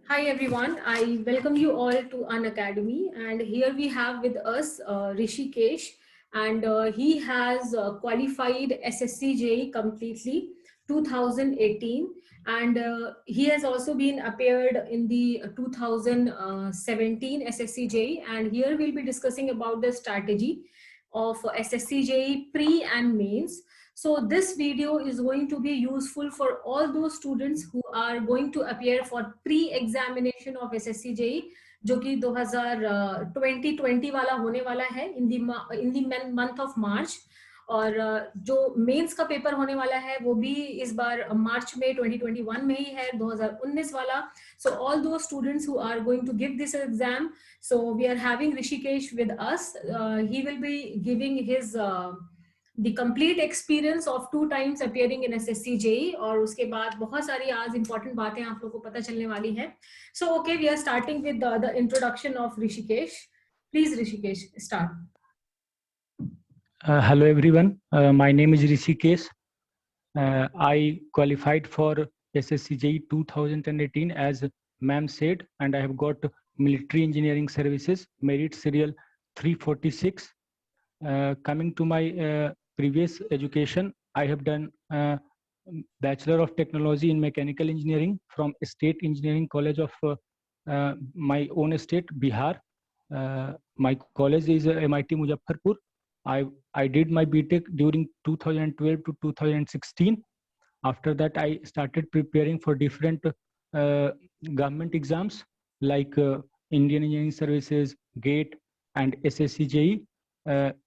Hi everyone, I welcome you all to An Academy, and here we have with us Rishikesh, and he has qualified SSC completely 2018, and he has also been appeared in the 2017 SSC, and here we'll be discussing about the strategy of SSC pre and mains. So this video is going to be useful for all those students who are going to appear for pre-examination of SSC JEE जो कि 2020 वाला होने वाला है in the month of March, और जो mains का paper होने वाला है वो भी इस बार मार्च में 2021 में ही है 2019 वाला. So all those students who are going to give this exam, so we are having Rishikesh with us. He will be giving his the complete experience of 2 times appearing in SSC JEE, और उसके बाद बहुत सारी आज important बातें आप लोगों को पता चलने वाली हैं. So okay, we are starting with the introduction of Rishikesh. Please Rishikesh, start. Hello everyone, my name is Rishikesh. I qualified for SSC JEE 2018 as ma'am said, and I have got military engineering services merit serial 346. Coming to my previous education, I have done Bachelor of Technology in Mechanical Engineering from State Engineering College of my own state, Bihar. My college is MIT Muzaffarpur. I did my BTech during 2012 to 2016. After that, I started preparing for different government exams like Indian Engineering Services, GATE, and SSC JEE.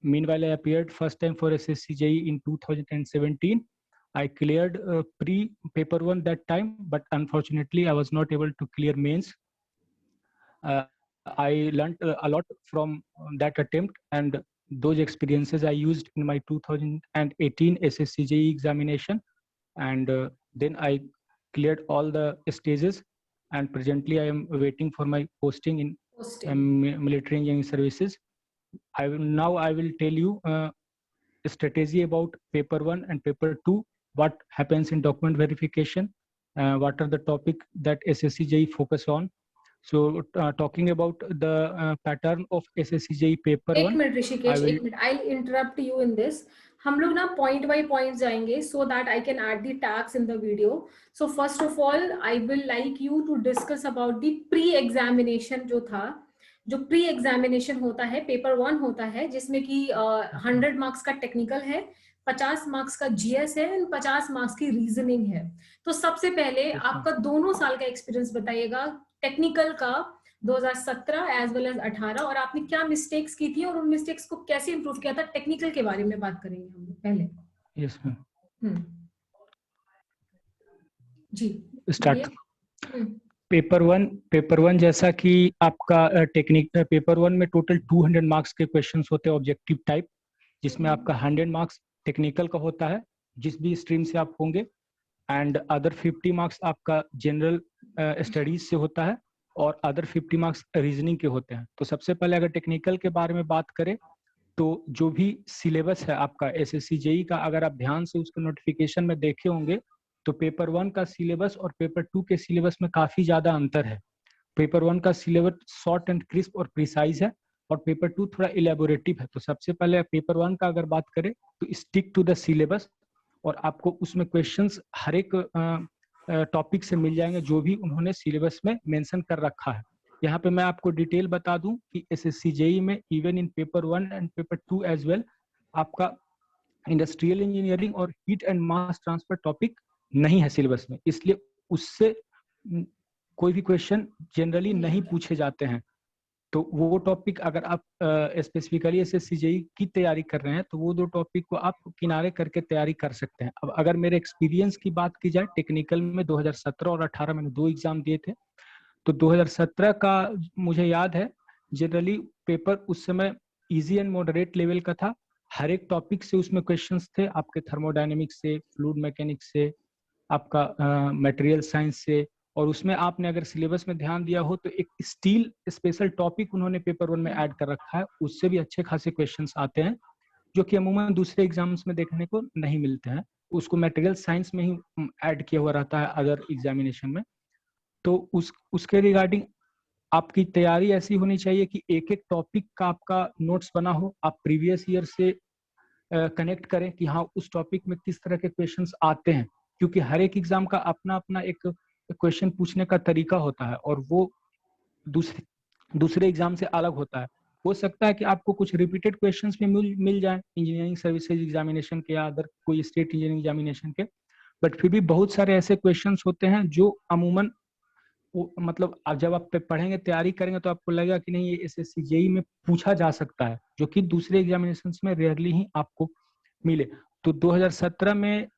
Meanwhile, I appeared first time for SSC JEE in 2017. I cleared pre-paper 1 that time, but unfortunately, I was not able to clear mains. I learned a lot from that attempt, and those experiences I used in my 2018 SSC JEE examination, and then I cleared all the stages, and presently I am waiting for my posting in military engineering services. I will tell you a strategy about paper 1 and paper 2, what happens in document verification, what are the topic that SSC JEE focus on. So talking about the pattern of SSC JEE paper 1. एक minute Rishikesh, एक minute, I'll interrupt you in this. हम लोग ना point by point जाएंगे so that I can add the tags in the video. So first of all, I will like you to discuss about the pre-examination जो था, जो pre examination होता है, paper 1 होता है जिसमें कि 100 मार्क्स का टेक्निकल है, 50 मार्क्स का जीएस है, 50 मार्क्स की रीजनिंग है. तो सबसे पहले आपका दोनों साल का एक्सपीरियंस बताइएगा, टेक्निकल का 2017 एज वेल एज 18, और आपने क्या मिस्टेक्स की थी और उन मिस्टेक्स को कैसे इंप्रूव किया था. टेक्निकल के बारे में बात करेंगे हम लोग पहले. यस मैम, जी स्टार्ट. पेपर वन जैसा कि आपका पेपर 1 में टोटल 200 मार्क्स के क्वेश्चंस होते हैं ऑब्जेक्टिव टाइप, जिसमें आपका 100 मार्क्स टेक्निकल का होता है जिस भी स्ट्रीम से आप होंगे, एंड अदर 50 मार्क्स आपका जनरल स्टडीज से होता है, और अदर 50 मार्क्स रीजनिंग के होते हैं. तो सबसे पहले अगर टेक्निकल के बारे में बात करें तो जो भी सिलेबस है आपका SSC JEE का, अगर आप ध्यान से उसके नोटिफिकेशन में देखे होंगे तो पेपर 1 का सिलेबस और पेपर 2 के सिलेबस में काफी ज्यादा अंतर है. पेपर 1 का सिलेबस शॉर्ट एंड क्रिस्प और प्रिसाइज है, और पेपर 2 थोड़ा इलेबोरेटिव है. तो सबसे पहले पेपर 1 का अगर बात करें तो स्टिक टू द सिलेबस, और आपको उसमें क्वेश्चंस हर एक टॉपिक से मिल जाएंगे जो भी उन्होंने सिलेबस में मेंशन कर रखा है. यहाँ पे मैं आपको डिटेल बता दूं कि SSC JEE में even in paper 1 and paper 2 as well आपका इंडस्ट्रियल इंजीनियरिंग और heat and mass transfer topic नहीं है सिलेबस में, इसलिए उससे कोई भी क्वेश्चन जनरली नहीं पूछे जाते हैं. तो वो टॉपिक अगर आप स्पेसिफिकली SSC JEE की तैयारी कर रहे हैं तो वो 2 टॉपिक को आप किनारे करके तैयारी कर सकते हैं. अब अगर मेरे एक्सपीरियंस की बात की जाए, टेक्निकल में 2017 और 18 मैंने 2 एग्जाम दिए थे. तो 2017 का मुझे याद है जनरली पेपर उस समय इजी एंड मॉडरेट लेवल का था. हर एक टॉपिक से उसमें क्वेश्चंस थे, आपके थर्मोडायनेमिक्स से, फ्लूइड मैकेनिक्स से, आपका मटेरियल साइंस से, और उसमें आपने अगर सिलेबस में ध्यान दिया हो तो एक स्टील स्पेशल टॉपिक उन्होंने पेपर 1 में ऐड कर रखा है. उससे भी अच्छे खासे क्वेश्चंस आते हैं जो कि अमूमन दूसरे एग्जाम्स में देखने को नहीं मिलते हैं. उसको मटेरियल साइंस में ही ऐड किया हुआ रहता है अदर एग्जामिनेशन में. तो उसके रिगार्डिंग आपकी तैयारी ऐसी होनी चाहिए कि एक एक टॉपिक का आपका नोट्स बना हो, आप प्रीवियस ईयर से कनेक्ट करें कि हाँ उस टॉपिक में किस तरह के क्वेश्चंस आते हैं, क्योंकि हर एक एग्जाम का अपना अपना एक क्वेश्चन पूछने का तरीका होता है और वो दूसरे दूसरे एग्जाम से अलग होता है। हो सकता है कि आपको कुछ रिपीटेड क्वेश्चंस में मिल जाए इंजीनियरिंग सर्विसेज एग्जामिनेशन के या अदर कोई स्टेट इंजीनियरिंग एग्जामिनेशन के, बट फिर भी बहुत सारे ऐसे क्वेश्चंस होते हैं जो अमूमन मतलब जब आप पढ़ेंगे तैयारी करेंगे तो आपको लगेगा कि नहीं ये एसएससी जेई में पूछा जा सकता है, जो कि दूसरे एग्जामिनेशंस में रेयरली ही आपको मिले। तो 2017 में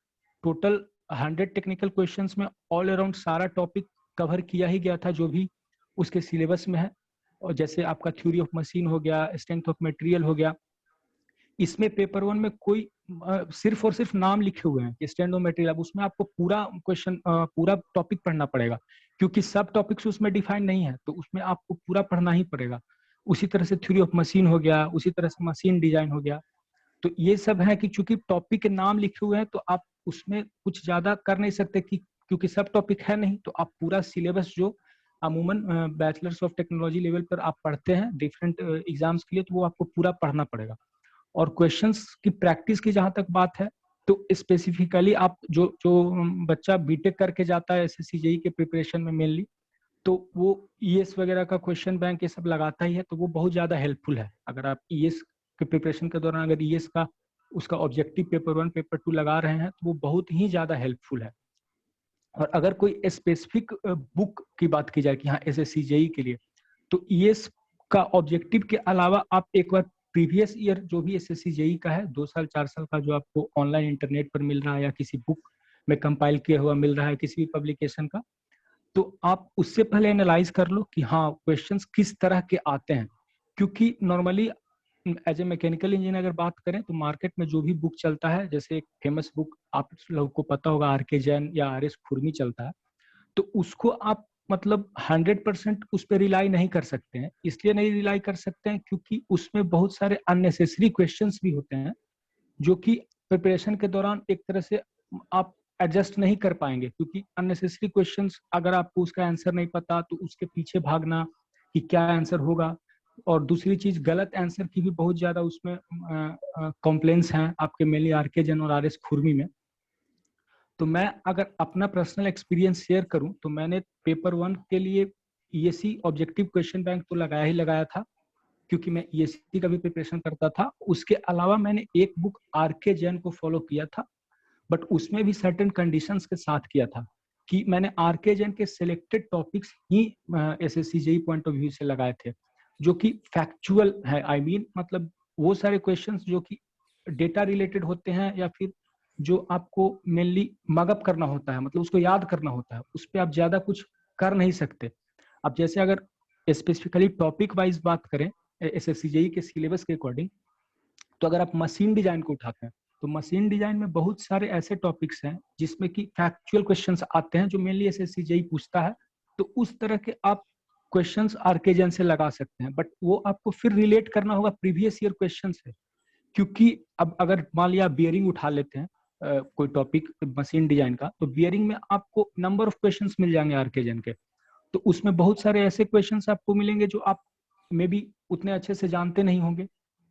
टोटल 100 टेक्निकल क्वेश्चंस में ऑल अराउंड सारा टॉपिक कवर किया ही गया था जो भी उसके सिलेबस में है। और जैसे आपका थ्योरी ऑफ मशीन हो गया, स्ट्रेंथ ऑफ मटेरियल हो गया, इसमें पेपर 1 में कोई सिर्फ और सिर्फ नाम लिखे हुए हैं कि स्ट्रेंथ ऑफ मटेरियल, अब उसमें आपको पूरा क्वेश्चन पूरा टॉपिक पढ़ना पड़ेगा क्योंकि सब टॉपिक्स उसमें डिफाइन नहीं है, तो उसमें आपको पूरा पढ़ना ही पड़ेगा। उसी तरह से थ्योरी ऑफ मशीन हो गया, उसी तरह से मशीन डिजाइन हो गया। तो ये सब है कि चूंकि टॉपिक के नाम लिखे हुए हैं तो आप उसमें कुछ ज्यादा कर नहीं सकते कि क्योंकि सब टॉपिक है नहीं, तो आप पूरा सिलेबस जो अमूमन बैचलर्स ऑफ टेक्नोलॉजी लेवल पर आप पढ़ते हैं डिफरेंट एग्जाम्स के लिए, तो वो आपको पूरा पढ़ना पड़ेगा। और क्वेश्चंस की प्रैक्टिस की जहां तक बात है तो स्पेसिफिकली आप जो जो बच्चा बीटेक करके जाता है एसएससी जेई के प्रिपरेशन में मेनली, तो वो ईएस वगैरह का क्वेश्चन बैंक ये सब लगाता ही है, तो वो बहुत ज्यादा हेल्पफुल है। अगर आप ईएस के प्रिपरेशन के दौरान अगर ईएस का उसका ऑब्जेक्टिव पेपर 1 पेपर 2 लगा रहे हैं तो वो बहुत ही ज्यादा हेल्पफुल है। और अगर कोई स्पेसिफिक बुक की बात की जाए कि हाँ एसएससी जेई के लिए, तो ईएस का ऑब्जेक्टिव के अलावा आप एक बार प्रीवियस ईयर जो भी एसएससी जेई का है 2 साल 4 साल का जो आपको ऑनलाइन इंटरनेट पर मिल रहा है या किसी बुक में कंपाइल किया हुआ मिल रहा है किसी भी पब्लिकेशन का, तो आप उससे पहले एनालाइज कर लो कि हाँ क्वेश्चंस किस तरह के आते हैं। क्योंकि normally as a mechanical engineer अगर बात करें तो मार्केट में जो भी बुक चलता है, जैसे एक फेमस बुक आप लोगों को पता होगा आर.के. जैन या आर.एस. खुरमी चलता है, तो उसको आप मतलब 100% उस पर रिलाई नहीं कर सकते हैं। इसलिए नहीं रिलाई कर सकते हैं क्योंकि उसमें बहुत सारे अननेसेसरी क्वेश्चंस भी होते हैं जो कि प्रिपरेशन के दौरान एक तरह से आप एडजस्ट नहीं कर पाएंगे, क्योंकि अननेसेसरी क्वेश्चंस अगर आपको उसका आंसर नहीं पता तो उसके पीछे भागना कि क्या आंसर होगा। और दूसरी चीज गलत आंसर की भी बहुत ज्यादा उसमें कॉम्प्लेन्स हैं आपके मेनली आर.के. जैन और आर.एस. खुरमी में। तो मैं अगर अपना पर्सनल एक्सपीरियंस शेयर करूं तो मैंने पेपर 1 के लिए ईएससी ऑब्जेक्टिव क्वेश्चन बैंक तो लगाया ही लगाया था क्योंकि मैं ईएससी का भी प्रिपरेशन करता था। उसके अलावा मैंने एक बुक आर.के. जैन को फॉलो किया था, बट उसमें भी सर्टेन कंडीशंस के साथ किया था कि मैंने आर.के. जैन के selected topics he SSC JE point of view से लगाए थे जो कि फैक्चुअल है। आई मीन मतलब वो सारे क्वेश्चंस जो कि डेटा रिलेटेड होते हैं या फिर जो आपको मेनली मगअप करना होता है, मतलब उसको याद करना होता है, उस पर आप ज्यादा कुछ कर नहीं सकते। अब जैसे अगर स्पेसिफिकली टॉपिक वाइज बात करें एसएससी जेई के सिलेबस के अकॉर्डिंग, तो अगर आप मशीन डिजाइन को उठाते हैं तो मशीन डिजाइन में बहुत सारे ऐसे टॉपिक्स हैं जिसमें कि फैक्चुअल क्वेश्चंस आते हैं जो मेनली एसएससी जेई पूछता है। तो उस तरह के आप क्वेश्चंस आर.के. जैन से लगा सकते हैं, बट वो आपको फिर रिलेट करना होगा प्रीवियस ईयर क्वेश्चन से। क्योंकि अब अगर मान लिया बियरिंग उठा लेते हैं कोई टॉपिक मशीन डिजाइन का, तो बियरिंग में आपको नंबर ऑफ क्वेश्चंस मिल जाएंगे आर.के. जैन के। तो उसमें बहुत सारे ऐसे क्वेश्चंस आपको मिलेंगे जो आप मे बी उतने अच्छे से जानते नहीं होंगे।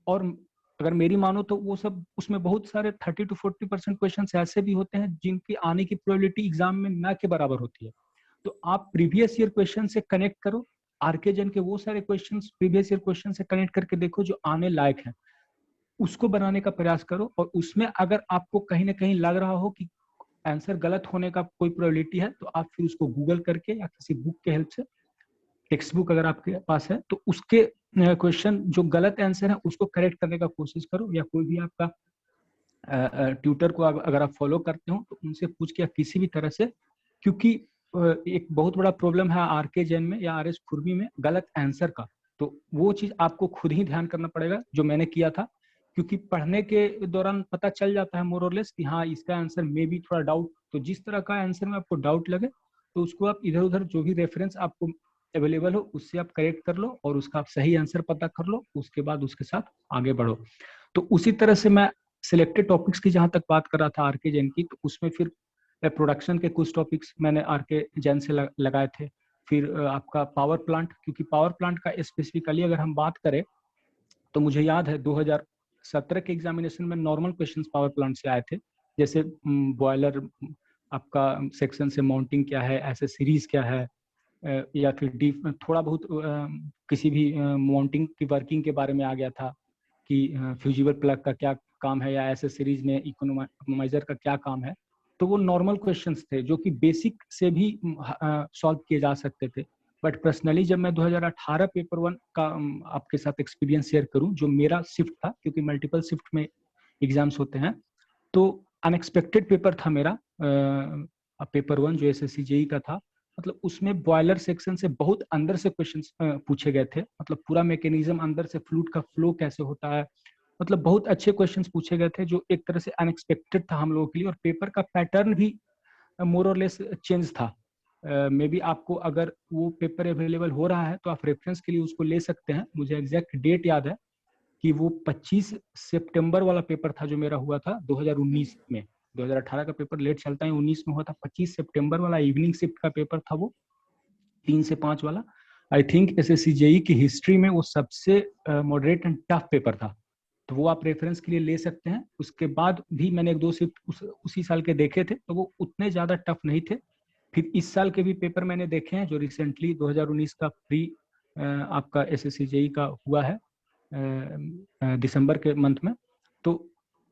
और अगर मेरी मानो तो वो सब उसमें बहुत सारे 30 to 40% क्वेश्चन ऐसे भी होते हैं जिनकी आने की प्रोबेबिलिटी एग्जाम में ना के बराबर होती है। तो आप प्रीवियस ईयर क्वेश्चन से कनेक्ट करो, आर.के. जैन के वो सारे क्वेश्चन प्रीवियस ईयर क्वेश्चन से कनेक्ट करके देखो जो आने लायक है, उसको बनाने का प्रयास करो। और उसमें अगर आपको कहीं ना कहीं लग रहा हो कि आंसर गलत होने का कोई प्रोबेबिलिटी है, तो आप फिर उसको गूगल करके या किसी बुक के हेल्प से, टेक्स्ट बुक अगर आपके पास है तो उसके क्वेश्चन जो गलत आंसर है उसको करेक्ट करने का कोशिश करो, या कोई भी आपका ट्यूटर को अगर आप फॉलो करते हो तो उनसे पूछ के किसी भी तरह से, क्योंकि एक बहुत बड़ा प्रॉब्लम है आर.के. जैन में या आर.एस. खुरमी में गलत आंसर का। तो वो चीज आपको खुद ही ध्यान करना पड़ेगा जो मैंने किया था, क्योंकि पढ़ने के दौरान पता चल जाता है मोर और लेस कि हाँ इसका आंसर मे बी थोड़ा डाउट, तो जिस तरह का आंसर में आपको डाउट लगे तो उसको आप इधर उधर जो भी रेफरेंस आपको अवेलेबल हो उससे आप करेक्ट कर लो और उसका आप सही आंसर पता कर लो, उसके बाद उसके साथ आगे बढ़ो। तो उसी तरह से मैं सिलेक्टेड टॉपिक्स की जहां तक बात कर रहा था आर.के. जैन की, तो उसमें फिर प्रोडक्शन के कुछ टॉपिक्स मैंने आर.के. जैन से लगाए थे। फिर आपका पावर प्लांट, क्योंकि पावर प्लांट का स्पेसिफिकली अगर हम बात करें तो मुझे याद है 2017 के एग्जामिनेशन में नॉर्मल क्वेश्चंस पावर प्लांट से आए थे, जैसे बॉयलर आपका सेक्शन से माउंटिंग क्या है, ऐसे सीरीज क्या है, या फिर डीप थोड़ा बहुत किसी भी माउंटिंग की वर्किंग के बारे में आ गया था कि फ्यूजिबल प्लग का क्या काम है, या ऐसे सीरीज में इकोनोमाइजर का क्या काम है। तो वो नॉर्मल क्वेश्चंस थे जो कि बेसिक से भी सॉल्व किए जा सकते थे। बट पर्सनली जब मैं 2018 पेपर 1 का आपके साथ एक्सपीरियंस शेयर करूं, जो मेरा शिफ्ट था, क्योंकि मल्टीपल शिफ्ट में एग्जाम्स होते हैं, तो अनएक्सपेक्टेड पेपर था मेरा पेपर 1 जो एसएससी जेई का था। मतलब उसमें बॉयलर सेक्शन से बहुत अंदर से क्वेश्चंस पूछे गए थे, मतलब पूरा मैकेनिज्म अंदर से फ्लूइड का फ्लो कैसे होता है, मतलब बहुत अच्छे क्वेश्चंस पूछे गए थे जो एक तरह से अनएक्सपेक्टेड था हम लोगों के लिए। और पेपर का पैटर्न भी मोर और लेस चेंज था। मे बी आपको अगर वो पेपर अवेलेबल हो रहा है तो आप रेफरेंस के लिए उसको ले सकते हैं। मुझे एग्जैक्ट डेट याद है कि वो 25 सितंबर वाला पेपर था जो मेरा हुआ था 2019 में। 2018 का पेपर लेट चलता है, 19 में हुआ था। 25 सितंबर वाला इवनिंग शिफ्ट का पेपर था वो, 3 से 5 वाला। आई थिंक एसएससी जेई की हिस्ट्री में वो सबसे मॉडरेट एंड टफ पेपर था, तो वो आप रेफरेंस के लिए ले सकते हैं। उसके बाद भी मैंने एक दो शिफ्ट उसी साल के देखे थे, तो वो उतने ज्यादा टफ नहीं थे। फिर इस साल के भी पेपर मैंने देखे हैं जो रिसेंटली 2019 का प्री आपका एसएससी जेई का हुआ है दिसंबर के मंथ में, तो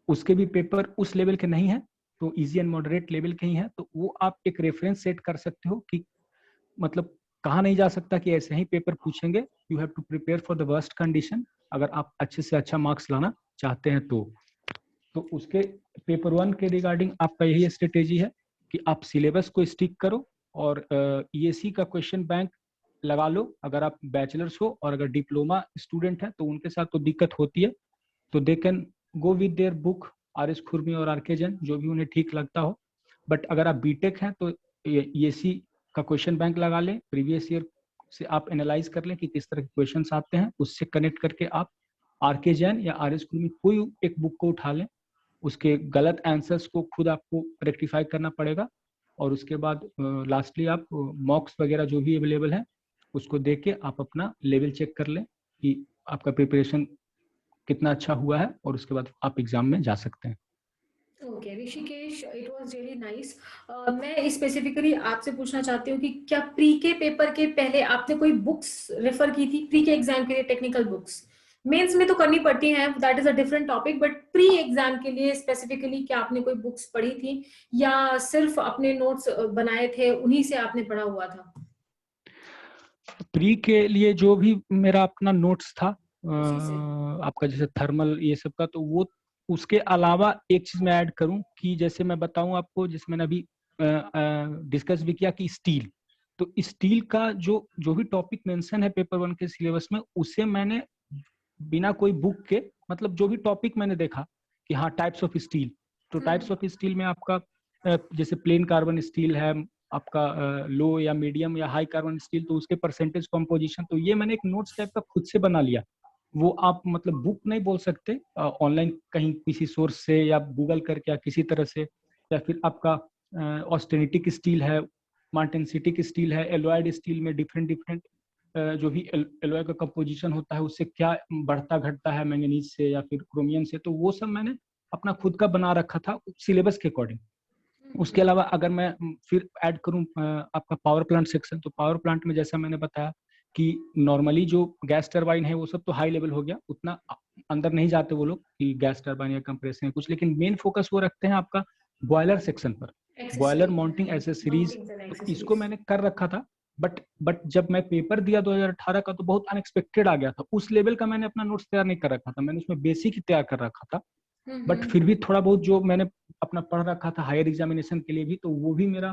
उसके भी पेपर उस लेवल के नहीं है, तो इजी एंड मॉडरेट लेवल के ही है। तो वो आप एक रेफरेंस सेट कर सकते हो कि मतलब कहा नहीं जा सकता कि ऐसे ही पेपर पूछेंगे। You have to prepare for the worst condition अगर आप अच्छे से अच्छा मार्क्स लाना चाहते हैं तो उसके पेपर 1 के रिगार्डिंग आपका यही स्ट्रेटेजी है कि आप सिलेबस को स्टिक करो और ईएसी का क्वेश्चन बैंक लगा लो। अगर आप बैचलर्स हो और अगर डिप्लोमा स्टूडेंट हैं तो उनके साथ तो दिक्कत होती है, तो they can go with their book R S खुरमी और आर के जैन, जो भी उन्हें ठीक लगता हो। बट अगर आप बीटेक हैं तो ईएसी का क्वेश्चन बैंक लगा लें, प्रीवियस ईयर से आप एनालाइज कर लें कि किस तरह के क्वेश्चंस आते हैं, उससे कनेक्ट करके आप आर के जैन या आर एस खुरमी कोई एक बुक को उठा लें। उसके गलत आंसर्स को खुद आपको रेक्टिफाई करना पड़ेगा, और उसके बाद लास्टली आप मॉक्स वगैरह जो भी अवेलेबल है उसको देख के आप अपना लेवल चेक कर लें कि आपका प्रिपरेशन कितना अच्छा हुआ है, और उसके बाद आप एग्जाम में जा सकते हैं। Okay Rishikesh, it was really nice. मैं स्पेसिफिकली आपसे पूछना चाहती हूँ कि क्या प्री के पेपर के पहले आपने कोई बुक्स रेफर की थी प्री के एग्जाम के लिए? टेक्निकल बुक्स मेंस में तो करनी पड़ती हैं, that is a different topic, but pre exam के लिए स्पेसिफिकली क्या आपने कोई बुक्स पढ़ी थी या सिर्फ अपने नोट्स बनाए थे उन्हीं से आपने पढ़ा हुआ था? प्री के लिए जो भी मेरा अपना नोट्स था उसी से। आपका जैसे थर्मल ये सब का, तो वो उसके अलावा एक चीज मैं ऐड करूं कि जैसे मैं बताऊं आपको, जैसे मैंने अभी डिस्कस भी किया कि स्टील, तो स्टील का जो जो भी टॉपिक मेंशन है पेपर 1 के सिलेबस में, उसे मैंने बिना कोई बुक के, मतलब जो भी टॉपिक मैंने देखा कि हाँ टाइप्स ऑफ स्टील, तो टाइप्स ऑफ स्टील में आपका जैसे प्लेन कार्बन स्टील है, आपका लो या मीडियम या हाई कार्बन स्टील, तो उसके परसेंटेज कॉम्पोजिशन, तो ये मैंने एक नोट्स टाइप का खुद से बना लिया। वो आप मतलब बुक नहीं बोल सकते, ऑनलाइन कहीं किसी सोर्स से या गूगल करके या किसी तरह से, या फिर आपका ऑस्टेनिटिक स्टील है, मार्टेंसिटिक स्टील है, एलॉयड स्टील में डिफरेंट डिफरेंट जो भी एलॉय का कंपोजिशन होता है उससे क्या बढ़ता घटता है मैंगनीज से या फिर क्रोमियम से, तो वो सब मैंने अपना खुद का बना रखा था सिलेबस के अकॉर्डिंग। उसके अलावा अगर मैं फिर ऐड करूं आपका पावर प्लांट सेक्शन, तो पावर प्लांट में जैसा मैंने बताया कि नॉर्मली जो गैस टरबाइन है वो सब तो हाई लेवल हो गया, उतना अंदर नहीं जाते वो लोग कि गैस टरबाइन या कंप्रेसर कुछ, लेकिन मेन फोकस वो रखते हैं आपका बॉयलर सेक्शन पर, बॉयलर माउंटिंग एसेसरीज। तो इसको मैंने कर रखा था, बट जब मैं पेपर दिया 2018 का तो बहुत अनएक्सपेक्टेड आ गया था, उस लेवल का मैंने अपना नोट्स तैयार नहीं कर रखा था, मैंने उसमें बेसिक ही तैयार कर रखा था। बट फिर भी थोड़ा बहुत जो मैंने अपना पढ़ रखा था हायर एग्जामिनेशन के लिए भी, तो वो भी मेरा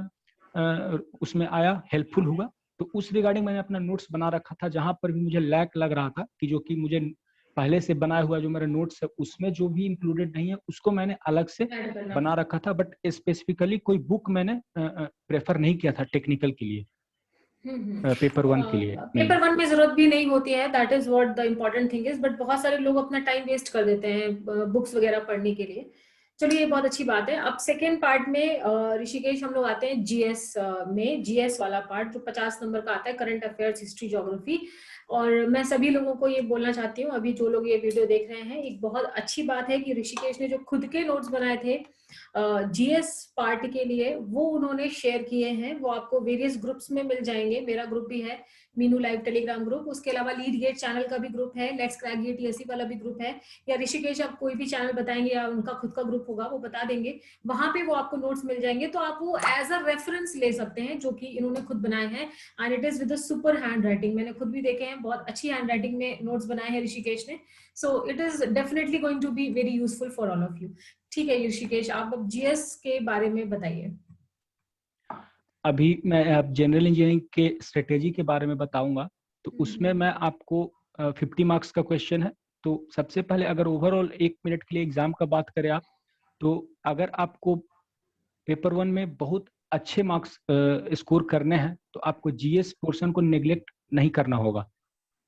उसमें आया, हेल्पफुल हुआ। तो उस रिगार्डिंग मैंने अपना नोट्स बना रखा था, जहां पर भी मुझे लैक लग रहा था कि जो कि मुझे पहले से बनाया हुआ जो मेरा नोट्स है उसमें जो भी इंक्लूडेड नहीं है उसको मैंने अलग से बना रखा था। बट स्पेसिफिकली कोई बुक मैंने प्रेफर नहीं किया था टेक्निकल के लिए, पेपर 1 के लिए नहीं। पेपर 1 में जरूरत भी नहीं होती है, that is what the important thing is, but बहुत सारे लोग अपना टाइम वेस्ट कर देते हैं बुक्स वगैरह पढ़ने के लिए। चलिए, ये बहुत अच्छी बात है। अब सेकेंड पार्ट में ऋषिकेश हम लोग आते हैं जीएस में, जीएस वाला पार्ट जो 50 नंबर का आता है, करंट अफेयर्स, हिस्ट्री, ज्योग्राफी। और मैं सभी लोगों को ये बोलना चाहती हूँ, अभी जो लोग ये वीडियो देख रहे हैं, एक बहुत अच्छी बात है कि ऋषिकेश ने जो खुद के नोट्स बनाए थे जीएस पार्ट के लिए, वो उन्होंने शेयर किए हैं। वो आपको वेरियस ग्रुप्स में मिल जाएंगे। मेरा ग्रुप भी है, मीनू लाइव टेलीग्राम ग्रुप, उसके अलावा लीड गेट चैनल का भी ग्रुप है, लेट्स क्रैक गेट टीएससी वाला भी ग्रुप है, या ऋषिकेश आप कोई भी चैनल बताएंगे या उनका खुद का ग्रुप होगा वो बता देंगे, वहां पे वो आपको नोट्स मिल जाएंगे। तो आप वो एज अ रेफरेंस ले सकते हैं, जो कि इन्होंने खुद बनाए हैं। And it is with super hand writing, मैंने खुद भी देखे हैं, बहुत अच्छी हैंड राइटिंग में नोट्स बनाए हैं ऋषिकेश ने। So it is definitely going to be very useful for all of you. ठीक है ऋषिकेश, आप अब जीएस के बारे में बताइए। अभी मैं अब जनरल इंजीनियरिंग के स्ट्रेटेजी के बारे में बताऊंगा। तो उसमें मैं आपको 50 मार्क्स का क्वेश्चन है। तो सबसे पहले अगर ओवरऑल 1 मिनट के लिए एग्जाम का बात करें आप, तो अगर आपको पेपर 1 में बहुत अच्छे मार्क्स स्कोर करने हैं तो आपको जीएस पोर्शन को नेग्लेक्ट नहीं करना होगा,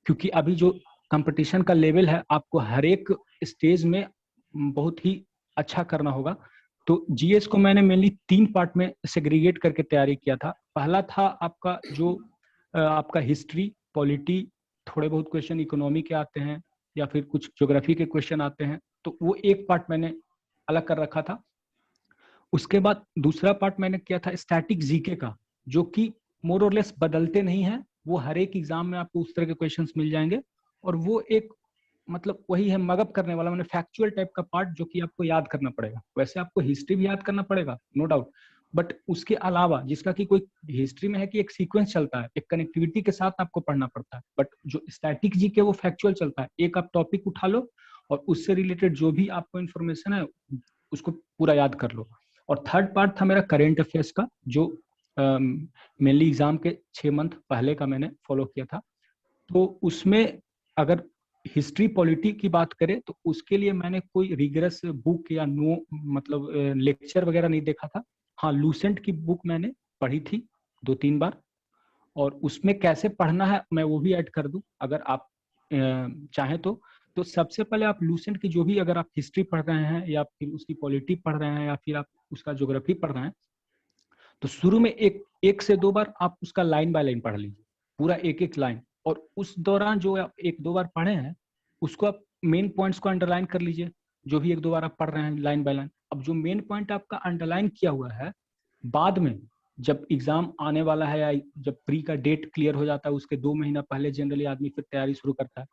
क्योंकि अभी जो कंपटीशन का लेवल है आपको हर एक स्टेज में बहुत ही अच्छा करना होगा। तो जीएस को मैंने मेनली 3 पार्ट में सेग्रीगेट करके तैयारी किया था। पहला था आपका जो आपका हिस्ट्री, पॉलिटी, थोड़े बहुत क्वेश्चन इकोनॉमी के आते हैं या फिर कुछ ज्योग्राफी के क्वेश्चन आते हैं, तो वो एक पार्ट मैंने अलग कर रखा था। उसके बाद दूसरा पार्ट मैंने किया था स्टैटिक जीके का, जो कि मोर और लेस बदलते नहीं है, वो हर एक एग्जाम में आपको उस तरह के क्वेश्चंस मिल जाएंगे। और वो एक मतलब वही है मगअप करने वाला, मैंने फैक्चुअल टाइप का पार्ट जो कि आपको याद करना पड़ेगा। वैसे आपको हिस्ट्री भी याद करना पड़ेगा, नो डाउट, बट उसके अलावा जिसका कि कोई हिस्ट्री में है कि एक सीक्वेंस चलता है, एक कनेक्टिविटी के साथ आपको पढ़ना पड़ता है, बट जो स्टैटिक जीके वो फैक्चुअल चलता है। एक आप टॉपिक उठा लो और उससे रिलेटेड जो भी आपको इन्फॉर्मेशन है उसको पूरा याद कर लो। और थर्ड पार्ट था मेरा करेंट अफेयर्स का, जो मेनली एग्जाम के 6 मंथ पहले का मैंने फॉलो किया था। तो उसमें अगर हिस्ट्री पॉलिटी की बात करें तो उसके लिए मैंने कोई रिगरस बुक या नो मतलब लेक्चर वगैरह नहीं देखा था। हाँ, लूसेंट की बुक मैंने पढ़ी थी 2-3 बार, और उसमें कैसे पढ़ना है मैं वो भी ऐड कर दूं अगर आप चाहें तो सबसे पहले आप लूसेंट की जो भी, अगर आप हिस्ट्री पढ़ रहे हैं या फिर उसकी पॉलिटी पढ़ रहे हैं या फिर आप उसका ज्योग्राफी पढ़ रहे हैं, तो शुरू में एक से 2 बार आप उसका लाइन बाय लाइन पढ़ लीजिए, पूरा एक एक लाइन। और उस दौरान जो आप 1-2 बार पढ़े हैं उसको आप मेन पॉइंट्स को अंडरलाइन कर लीजिए, जो भी 1-2 बार आप पढ़ रहे हैं लाइन बाय लाइन। अब जो मेन पॉइंट आपका अंडरलाइन किया हुआ है, बाद में जब एग्जाम आने वाला है या जब प्री का डेट क्लियर हो जाता है उसके 2 महीना पहले जनरली आदमी फिर तैयारी शुरू करता है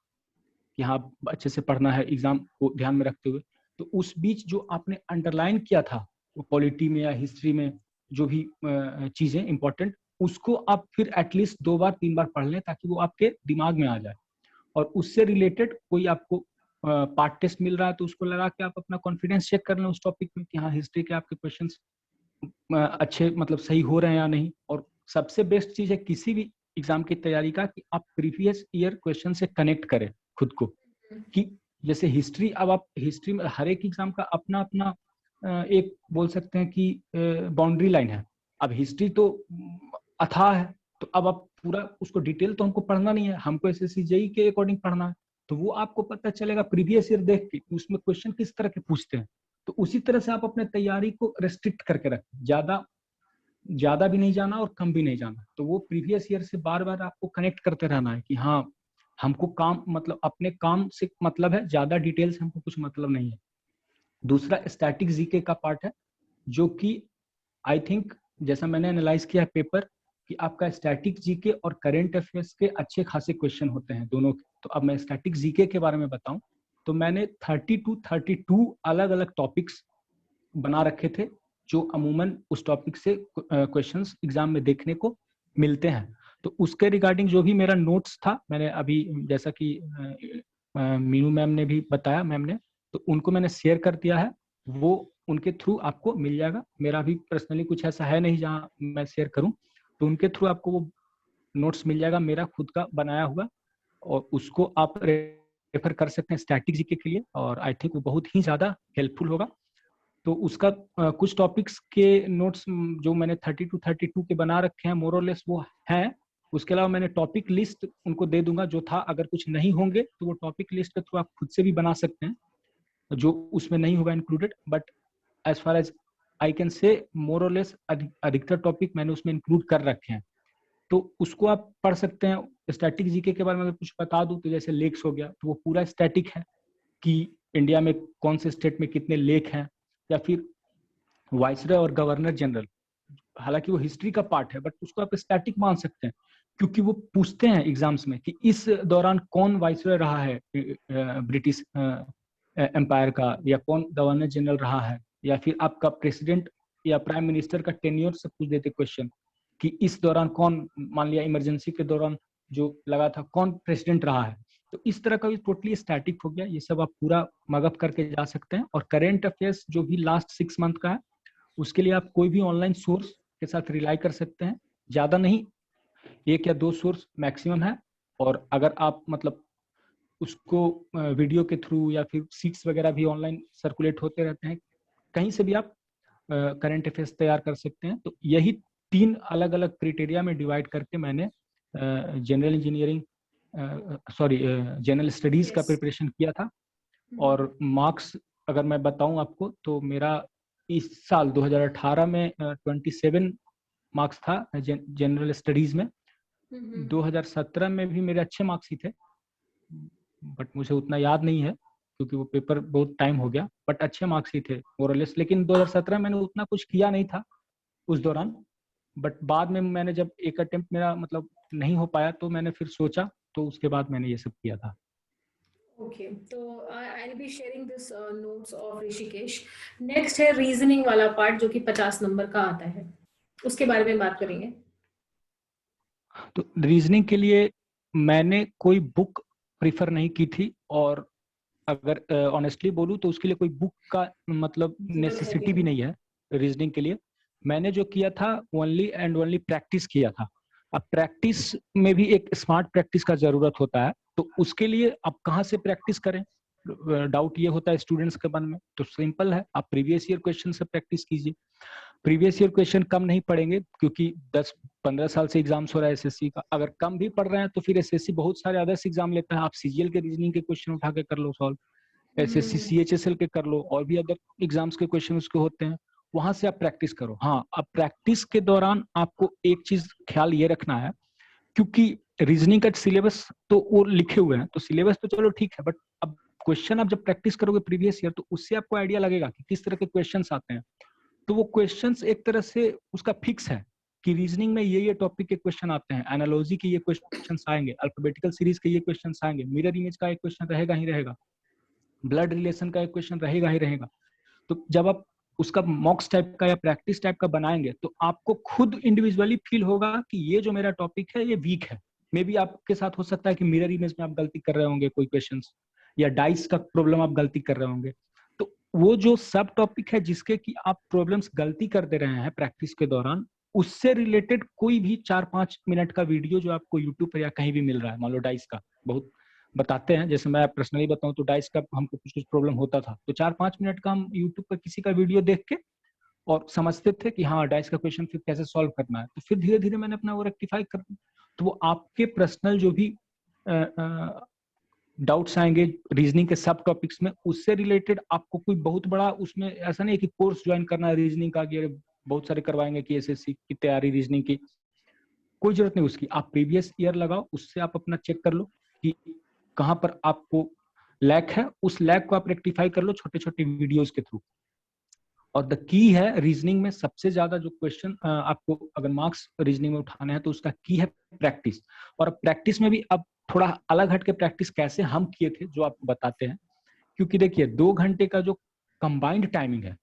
कि हाँ अच्छे से पढ़ना है एग्जाम को ध्यान में रखते हुए। तो उस बीच जो आपने अंडरलाइन किया था वो पॉलिटी में या हिस्ट्री में जो भी चीजें इंपॉर्टेंट, उसको आप फिर एटलीस्ट 2 बार 3 बार पढ़ लें ताकि वो आपके दिमाग में आ जाए। और उससे रिलेटेड कोई आपको पार्ट टेस्ट मिल रहा है तो उसको लगा के आप अपना कॉन्फिडेंस चेक कर लें उस टॉपिक में कि हाँ हिस्ट्री के आपके क्वेश्चंस अच्छे मतलब सही हो रहे हैं या नहीं। और सबसे बेस्ट चीज है किसी भी एग्जाम की तैयारी का कि आप प्रीवियस ईयर क्वेश्चन से कनेक्ट करें खुद को। कि जैसे हिस्ट्री, अब आप हिस्ट्री में हर एक एग्जाम का अपना अपना एक बोल सकते हैं कि बाउंड्री लाइन है। अब हिस्ट्री तो अथाह है, तो अब आप पूरा उसको डिटेल तो हमको पढ़ना नहीं है, हमको एसएससी जेईई के अकॉर्डिंग पढ़ना है। तो वो आपको पता चलेगा प्रीवियस ईयर देख के उसमें क्वेश्चन किस तरह के पूछते हैं। तो उसी तरह से आप अपने तैयारी को रेस्ट्रिक्ट करके रखें, ज्यादा ज्यादा भी नहीं जाना और कम भी नहीं जाना। तो वो प्रीवियस ईयर से बार बार आपको कनेक्ट करते रहना है कि हाँ हमको काम मतलब अपने काम से मतलब है, ज्यादा डिटेल से हमको कुछ मतलब नहीं है। दूसरा स्टैटिक जीके का पार्ट है, जो कि आई थिंक जैसा मैंने एनालाइज किया है पेपर कि आपका स्टैटिक जीके और करंट अफेयर्स के अच्छे खासे क्वेश्चन होते हैं दोनों के। तो अब मैं स्टैटिक जीके के बारे में बताऊं तो मैंने 32 अलग अलग टॉपिक्स बना रखे थे जो अमूमन उस टॉपिक से क्वेश्चंस एग्जाम में देखने को मिलते हैं। तो उसके रिगार्डिंग जो भी मेरा नोट्स था, मैंने अभी जैसा कि मीनू मैम ने भी बताया, मैम ने, तो उनको मैंने शेयर कर दिया है, वो उनके थ्रू आपको मिल जाएगा। मेरा भी पर्सनली कुछ ऐसा है नहीं जहाँ मैं शेयर करूं, तो उनके थ्रू आपको वो नोट्स मिल जाएगा मेरा खुद का बनाया हुआ, और उसको आप रेफर कर सकते हैं स्टैटिक जीके के लिए, और आई थिंक वो बहुत ही ज्यादा हेल्पफुल होगा। तो उसका कुछ टॉपिक्स के नोट्स जो मैंने 32 के बना रखे हैं मोर और लेस वो हैं। उसके अलावा मैंने टॉपिक लिस्ट उनको दे दूंगा जो था, अगर कुछ नहीं होंगे तो वो टॉपिक लिस्ट के थ्रू आप खुद से भी बना सकते हैं जो उसमें नहीं होगा included. But as far as I can say more और लेस अधिकतर टॉपिक मैंने उसमें इंक्लूड कर रखे हैं, तो उसको आप पढ़ सकते हैं। स्टैटिक जीके के बारे में अगर कुछ बता दूं तो जैसे लेक्स हो गया, तो वो पूरा स्टैटिक है कि इंडिया में कौन से स्टेट में कितने लेक हैं, या फिर वाइसरॉय और गवर्नर जनरल, हालांकि वो हिस्ट्री का पार्ट है बट उसको आप स्टैटिक मान सकते हैं, क्योंकि वो पूछते हैं एग्जाम्स में कि इस दौरान कौन वाइसरॉय रहा है ब्रिटिश एम्पायर का, या कौन गवर्नर जनरल रहा है, या फिर आपका प्रेसिडेंट या प्राइम मिनिस्टर का टेन्योर से पूछ देते क्वेश्चन कि इस दौरान कौन, मान लिया इमरजेंसी के दौरान जो लगा था, कौन प्रेसिडेंट रहा है। तो इस तरह का भी टोटली स्टैटिक हो गया, ये सब आप पूरा मगअप करके जा सकते हैं। और करेंट अफेयर्स जो भी लास्ट 6 मंथ का है, उसके लिए आप कोई भी ऑनलाइन सोर्स के साथ रिलाई कर सकते हैं, ज्यादा नहीं, 1 या 2 सोर्स मैक्सिमम है। और अगर आप मतलब उसको वीडियो के थ्रू या फिर सीट्स वगैरह भी ऑनलाइन सर्कुलेट होते रहते हैं, कहीं से भी आप करंट अफेयर्स तैयार कर सकते हैं। तो यही 3 अलग अलग क्राइटेरिया में डिवाइड करके मैंने जनरल इंजीनियरिंग जनरल स्टडीज का प्रिपरेशन किया था। और मार्क्स अगर मैं बताऊं आपको, तो मेरा इस साल 2018 में 27 मार्क्स था जनरल स्टडीज में। 2017 में भी मेरे अच्छे मार्क्स ही थे, बट मुझे उतना याद नहीं है क्योंकि वो पेपर बहुत टाइम हो गया, बट अच्छे मार्क्स ही थे मोरलेस। लेकिन 2017 मैंने उतना कुछ किया नहीं था उस दौरान, बट बाद में मैंने जब एक अटेम्प्ट मेरा मतलब नहीं हो पाया तो मैंने फिर सोचा, तो उसके बाद मैंने ये सब किया था। ओके, तो I'll be sharing this notes of Rishikesh. Next है रीजनिंग वाला पार्ट जो कि 50 नंबर का आता है, उसके बारे में बात करेंगे। तो रीजनिंग के लिए मैंने कोई बुक प्रिफर नहीं की थी, और अगर ऑनेस्टली बोलूं तो उसके लिए कोई बुक का मतलब नेसेसिटी भी नहीं है रीजनिंग के लिए। मैंने जो किया था ओनली एंड ओनली प्रैक्टिस किया था। अब प्रैक्टिस में भी एक स्मार्ट प्रैक्टिस का जरूरत होता है, तो उसके लिए आप कहाँ से प्रैक्टिस करें, डाउट ये होता है स्टूडेंट्स के मन में। तो सिंपल है, आप प्रीवियस ईयर क्वेश्चन से प्रैक्टिस कीजिए। प्रीवियस ईयर क्वेश्चन कम नहीं पढ़ेंगे क्योंकि 10-15 साल से एग्जाम्स हो रहा है एसएससी का। अगर कम भी पढ़ रहे हैं तो फिर एसएससी बहुत सारे अदर्स एग्जाम लेता है, आप सीजीएल के रीजनिंग के क्वेश्चन उठा के कर लो सॉल्व, एसएससी सीएचएसएल के कर लो, और भी अदर एग्जाम्स के क्वेश्चन उसके होते हैं, वहां से आप प्रैक्टिस करो। हाँ, अब प्रैक्टिस के दौरान आपको एक चीज ख्याल ये रखना है, क्योंकि रीजनिंग का सिलेबस तो वो लिखे हुए हैं, तो सिलेबस तो चलो ठीक है, बट अब क्वेश्चन आप जब प्रैक्टिस करोगे प्रीवियस ईयर, तो उससे आपको आइडिया लगेगा कि किस तरह के क्वेश्चन आते हैं। तो वो क्वेश्चंस एक तरह से उसका फिक्स है कि रीजनिंग में ये टॉपिक के क्वेश्चन आते हैं, एनालॉजी के ये क्वेश्चंस आएंगे, अल्फाबेटिकल सीरीज के ये क्वेश्चंस आएंगे, मिरर इमेज का एक क्वेश्चन रहेगा ही रहेगा, ब्लड रिलेशन का एक क्वेश्चन रहेगा ही रहेगा। तो जब आप उसका मॉक्स टाइप का या प्रैक्टिस टाइप का बनाएंगे, तो आपको खुद इंडिविजुअली फील होगा कि ये जो मेरा टॉपिक है ये वीक है। मे बी आपके साथ हो सकता है कि मिरर इमेज में आप गलती कर रहे होंगे कोई क्वेश्चंस, या डाइस का प्रॉब्लम आप गलती कर रहे होंगे। तो वो जो सब टॉपिक है जिसके कि आप प्रॉब्लम्स गलती कर दे रहे हैं प्रैक्टिस के दौरान, उससे रिलेटेड कोई भी 4-5 मिनट का वीडियो जो आपको यूट्यूब पर या कहीं भी मिल रहा है, मान लो डाइस का बहुत बताते हैं, जैसे मैं पर्सनली बताऊं तो डाइस का हमको कुछ कुछ प्रॉब्लम होता था, तो 4-5 मिनट का हम यूट्यूब पर किसी का वीडियो देख के और समझते थे कि हाँ डाइस का क्वेश्चन फिर कैसे सॉल्व करना है, तो फिर धीरे धीरे मैंने अपना वो रेक्टिफाई कर। तो वो आपके पर्सनल जो भी डाउट्स आएंगे रीजनिंग के सब टॉपिक्स में, उससे रिलेटेड आपको कोई बहुत बड़ा उसमें ऐसा नहीं है कि कोर्स ज्वाइन करना है रीजनिंग का, कि बहुत सारे करवाएंगे कि एसएससी की तैयारी रीजनिंग की, कोई जरूरत नहीं उसकी। आप प्रीवियस ईयर लगाओ, उससे आप अपना चेक कर लो कि कहां पर आपको लैक है, उस लैक को आप रेक्टिफाई कर लो छोटे छोटे वीडियोस के थ्रू। और द की है रीजनिंग में सबसे ज्यादा जो क्वेश्चन आपको अगर मार्क्स रीजनिंग में उठाने हैं, तो उसका की है प्रैक्टिस। और प्रैक्टिस में भी अब थोड़ा अलग हट के प्रैक्टिस कैसे हम किए थे जो आपको बताते हैं, क्योंकि देखिए 2 घंटे का जो कंबाइंड टाइमिंग है,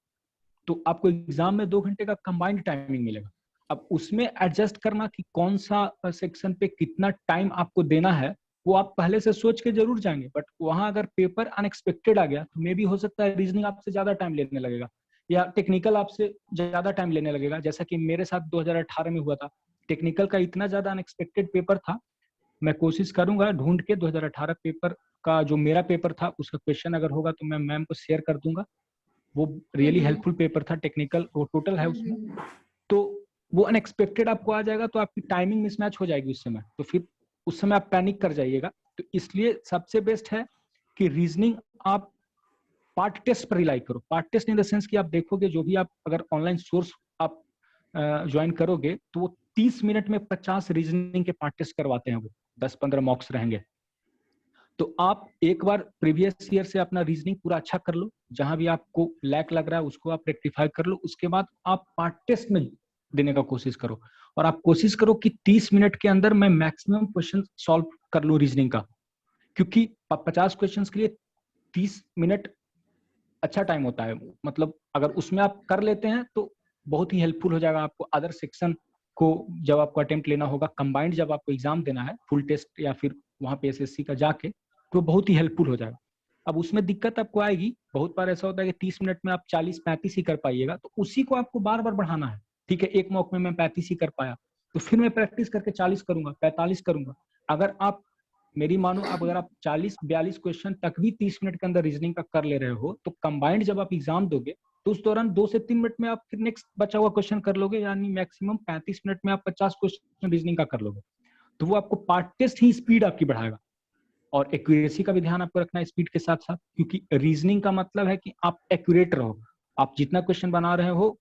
तो आपको एग्जाम में 2 घंटे का कंबाइंड टाइमिंग मिलेगा। अब उसमें एडजस्ट करना कि कौन सा सेक्शन पे कितना टाइम आपको देना है, वो आप पहले से सोच के जरूर जाएंगे, बट वहां अगर पेपर अनएक्सपेक्टेड आ गया तो मे भी हो सकता है रीजनिंग आपसे ज्यादा टाइम लेने लगेगा, या टेक्निकल आपसे ज्यादा टाइम लेने लगेगा, जैसा कि मेरे साथ 2018 में हुआ था। टेक्निकल का इतना ज्यादा अनएक्सपेक्टेड पेपर था, मैं कोशिश करूंगा ढूंढ के 2018 पेपर का जो मेरा पेपर था उसका क्वेश्चन अगर होगा तो मैं मैम को शेयर कर दूंगा। वो रियली हेल्पफुल पेपर था, टेक्निकल वो टोटल है उसमें। तो वो अनएक्सपेक्टेड आपको आ जाएगा तो आपकी टाइमिंग मिसमैच हो जाएगी उस समय, तो फिर उस समय आप पैनिक कर जाइएगा। तो इसलिए सबसे बेस्ट है कि रीजनिंग आप पार्ट टेस्ट पर रिलाई करो। Part test in the sense कि आप देखोगे जो भी आप अगर ऑनलाइन सोर्स आप ज्वाइन करोगे तो वो 30 मिनट में 50 रीजनिंग के पार्ट टेस्ट करवाते हैं, वो 10-15 मॉक्स रहेंगे। तो आप एक बार प्रीवियस ईयर से अपना रीजनिंग पूरा अच्छा कर लो, जहां भी आपको लैक लग रहा है उसको आप रेक्टिफाई कर लो, उसके बाद आप पार्ट टेस्ट में देने का कोशिश करो। और आप कोशिश करो कि 30 मिनट के अंदर मैं मैक्सिमम क्वेश्चन सॉल्व कर लूं रीजनिंग का, क्योंकि 50 क्वेश्चन के लिए 30 मिनट अच्छा टाइम होता है। मतलब अगर उसमें आप कर लेते हैं तो बहुत ही हेल्पफुल हो जाएगा आपको अदर सेक्शन को जब आपको अटेम्प्ट लेना होगा, कंबाइंड जब आपको एग्जाम देना है फुल टेस्ट या फिर वहां पे एसएससी का जाके, तो बहुत ही हेल्पफुल हो जाएगा। अब उसमें दिक्कत आपको आएगी, बहुत बार ऐसा होता है कि 30 मिनट में आप 40-35 ही कर पाइएगा, तो उसी को आपको बार बार बढ़ाना है। ठीक है, एक मॉक में मैं 35 ही कर पाया, तो फिर मैं प्रैक्टिस करके 40 करूंगा, 45 करूंगा। अगर आप मेरी मानो, अब अगर आप 40-42 क्वेश्चन तक भी 30 मिनट के अंदर रीजनिंग का कर ले रहे हो, तो कंबाइंड जब आप एग्जाम दोगे तो उस दौरान 2 से 3 मिनट में आप फिर नेक्स्ट बचा हुआ क्वेश्चन कर लोगे, यानी मैक्सिमम 35 मिनट में आप 50 क्वेश्चन रीजनिंग का कर लोगे। तो वो आपको पार्ट टेस्ट ही स्पीड आपकी बढ़ाएगा। और एक्यूरेसी का भी ध्यान आपको रखना है स्पीड के साथ साथ, क्योंकि रीजनिंग का मतलब है कि आप एक्यूरेट रहो। आप जितना क्वेश्चन बना रहे हो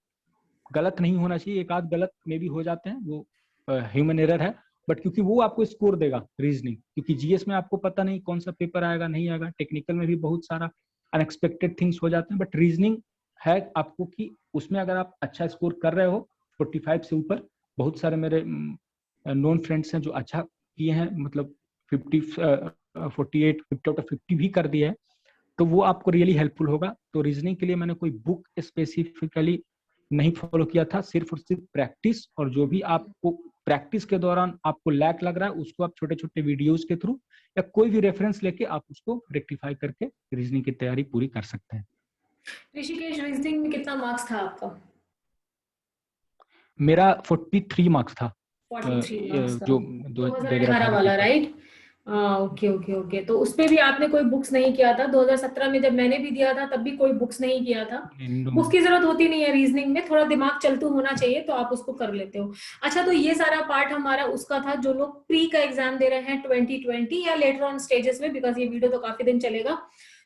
गलत नहीं होना चाहिए, एक आध गलत में भी हो जाते हैं, वो ह्यूमन एरर है, बट क्योंकि वो आपको स्कोर देगा रीजनिंग। क्योंकि जीएस में आपको पता नहीं कौन सा पेपर आएगा नहीं आएगा, टेक्निकल में भी बहुत सारा अनएक्सपेक्टेड थिंग्स हो जाते हैं, बट रीजनिंग है आपको कि उसमें अगर आप अच्छा स्कोर कर रहे हो 45 से ऊपर, बहुत सारे मेरे नॉन फ्रेंड्स हैं जो अच्छा किए हैं, मतलब 48 50 आउट ऑफ 50 भी कर दिया है, तो वो आपको रियली हेल्पफुल होगा। तो रीजनिंग के लिए मैंने कोई बुक स्पेसिफिकली नहीं फॉलो किया था, सिर्फ और सिर्फ प्रैक्टिस, और जो भी आपको प्रैक्टिस के दौरान आपको लैक लग रहा है उसको आप छोटे छोटे वीडियोस के थ्रू या कोई भी रेफरेंस लेके आप उसको रेक्टिफाई करके रीजनिंग की तैयारी पूरी कर सकते हैं। ऋषिकेश, रीजनिंग में कितना मार्क्स था आपका? मेरा 43 मार्क्स था, 43 मार्क्स था, जो 2018 2018 वाला, paper. Right? Okay okay okay. तो उसमें भी आपने कोई बुक्स नहीं किया था? 2017 में जब मैंने भी दिया था तब भी कोई बुक्स नहीं किया था? बुक्स की जरूरत होती नहीं है रीजनिंग में, थोड़ा दिमाग चलतू होना चाहिए तो आप उसको कर लेते हो। अच्छा, तो ये सारा पार्ट हमारा उसका था जो लोग प्री का एग्जाम दे रहे हैं 2020 या लेटर ऑन स्टेजेस में, बिकॉज ये वीडियो तो काफी दिन चलेगा।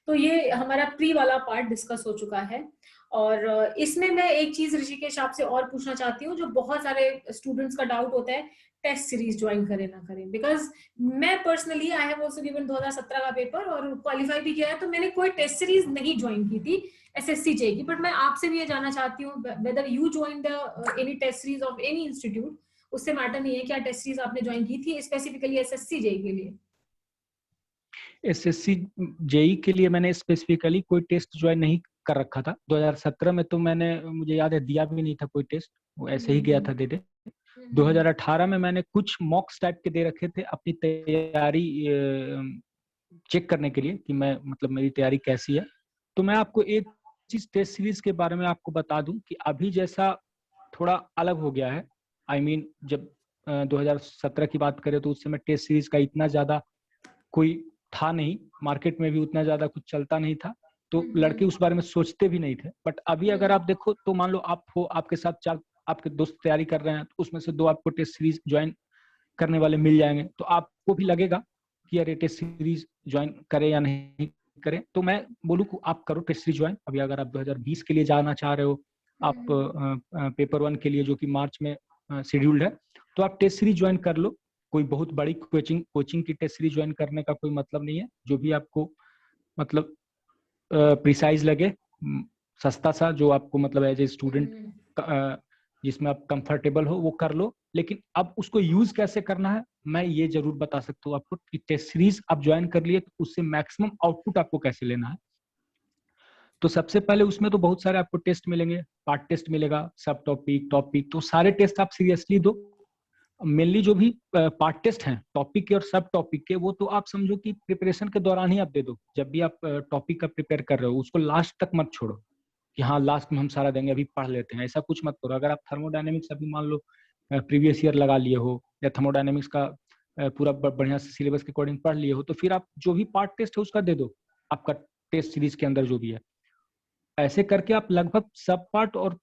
तो ये हमारा प्री वाला पार्ट डिस्कस हो चुका है। और इसमें मैं एक चीज ऋषिकेश आपसे और पूछना चाहती हूँ, जो बहुत सारे स्टूडेंट्स का डाउट होता है, टेस्ट सीरीज ज्वाइन करें ना करें। बिकॉज मैं personally I have also given 2017 का पेपर और क्वालिफाई भी किया है, तो मैंने कोई टेस्ट सीरीज नहीं ज्वाइन की थी एसएससी जे की। बट मैं आपसे भी ये जानना चाहती हूँ, whether you join the any test series of any institute, उससे मैटर नहीं है क्या टेस्ट सीरीज आपने ज्वाइन की थी स्पेसिफिकली एसएससी जे के लिए? एसएससी जेई के लिए मैंने स्पेसिफिकली कोई टेस्ट ज्वाइन नहीं कर रखा था। 2017 में तो मैंने, मुझे याद है, दिया भी नहीं था कोई टेस्ट, वो ऐसे ही गया था दे दे। 2018 में मैंने कुछ मॉक्स टाइप के दे रखे थे अपनी तैयारी चेक करने के लिए कि मैं, मतलब मेरी तैयारी कैसी है। तो मैं आपको एक चीज टेस्ट सीरीज के बारे में आपको बता दूं कि अभी जैसा थोड़ा अलग हो गया है। आई मीन जब 2017 की बात करें तो उस समय टेस्ट सीरीज का इतना ज्यादा कोई था नहीं, मार्केट में भी उतना ज्यादा कुछ चलता नहीं था, तो लड़के उस बारे में सोचते भी नहीं थे। बट अभी अगर आप देखो तो मान लो आप हो, आपके साथ 4 आपके दोस्त तैयारी कर रहे हैं, तो उसमें से 2 आपको टेस्ट सीरीज ज्वाइन करने वाले मिल जाएंगे, तो आपको भी लगेगा कि यार ये टेस्ट सीरीज ज्वाइन करें या नहीं करें। तो मैं बोलूँ कि आप करो टेस्ट सीरीज ज्वाइन। अभी अगर आप 2020 के लिए जाना चाह रहे हो, आप पेपर 1 के लिए जो कि मार्च में शेड्यूल्ड है, तो आप टेस्ट सीरीज ज्वाइन कर लो। कोई बहुत बड़ी कोचिंग की टेस्ट सीरीज ज्वाइन करने का कोई मतलब नहीं है, जो भी आपको मतलब प्रिसाइज लगे, सस्ता सा, जो आपको मतलब एज ए स्टूडेंट जिसमें आप कंफर्टेबल हो वो कर लो। लेकिन अब उसको यूज कैसे करना है मैं ये जरूर बता सकता हूँ आपको कि टेस्ट सीरीज आप ज्वाइन कर लिए तो उससे मैक्सिमम आउटपुट आपको कैसे लेना है। तो सबसे पहले उसमें तो बहुत सारे आपको टेस्ट मिलेंगे, पार्ट टेस्ट मिलेगा, सब टॉपिक टॉपिक, तो सारे टेस्ट आप सीरियसली दो। मेनली जो भी पार्ट टेस्ट हैं टॉपिक के और सब टॉपिक के, वो तो आप समझो कि प्रिपरेशन के दौरान ही आप दे दो। जब भी आप टॉपिक का प्रिपेयर कर रहे हो उसको लास्ट तक मत छोड़ो कि हाँ लास्ट में हम सारा देंगे, अभी पढ़ लेते हैं, ऐसा कुछ मत करो। अगर आप थर्मोडायनेमिक्स अभी मान लो प्रीवियस ईयर लगा लिए हो या थर्मोडायनेमिक्स का पूरा बढ़िया से सिलेबस के अकॉर्डिंग पढ़ लिए हो, तो फिर आप जो भी पार्ट टेस्ट है उसका दे दो, आपका टेस्ट सीरीज के अंदर जो भी है। ऐसे करके आप लगभग सब पार्ट और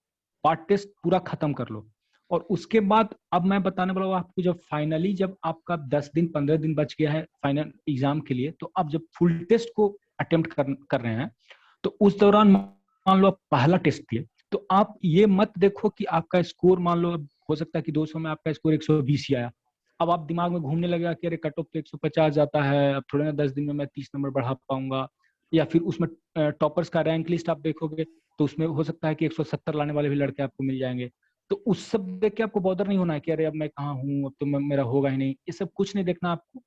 पार्ट टेस्ट पूरा खत्म कर लो। और उसके बाद अब मैं बताने वाला हूँ आपको, जब फाइनली जब आपका 10 दिन 15 दिन बच गया है फाइनल एग्जाम के लिए, तो आप जब फुल टेस्ट को अटेम्प्ट कर रहे हैं, तो उस दौरान मान लो आप पहला टेस्ट दिए, तो आप ये मत देखो कि आपका स्कोर मान लो हो सकता है कि 200 में आपका स्कोर 120 ही आया। अब आप दिमाग में घूमने लगेगा कि अरे कट ऑफ तो 150 जाता है, अब थोड़े ना 10 दिन में मैं 30 नंबर बढ़ा पाऊंगा। या फिर उसमें टॉपर्स का रैंक लिस्ट आप देखोगे तो उसमें हो सकता है कि 170 लाने वाले भी लड़के आपको मिल जाएंगे। तो उस सब देख के आपको बॉदर नहीं होना है कि अरे अब मैं कहाँ हूँ, अब तो मेरा होगा ही नहीं, ये सब कुछ नहीं देखना आपको।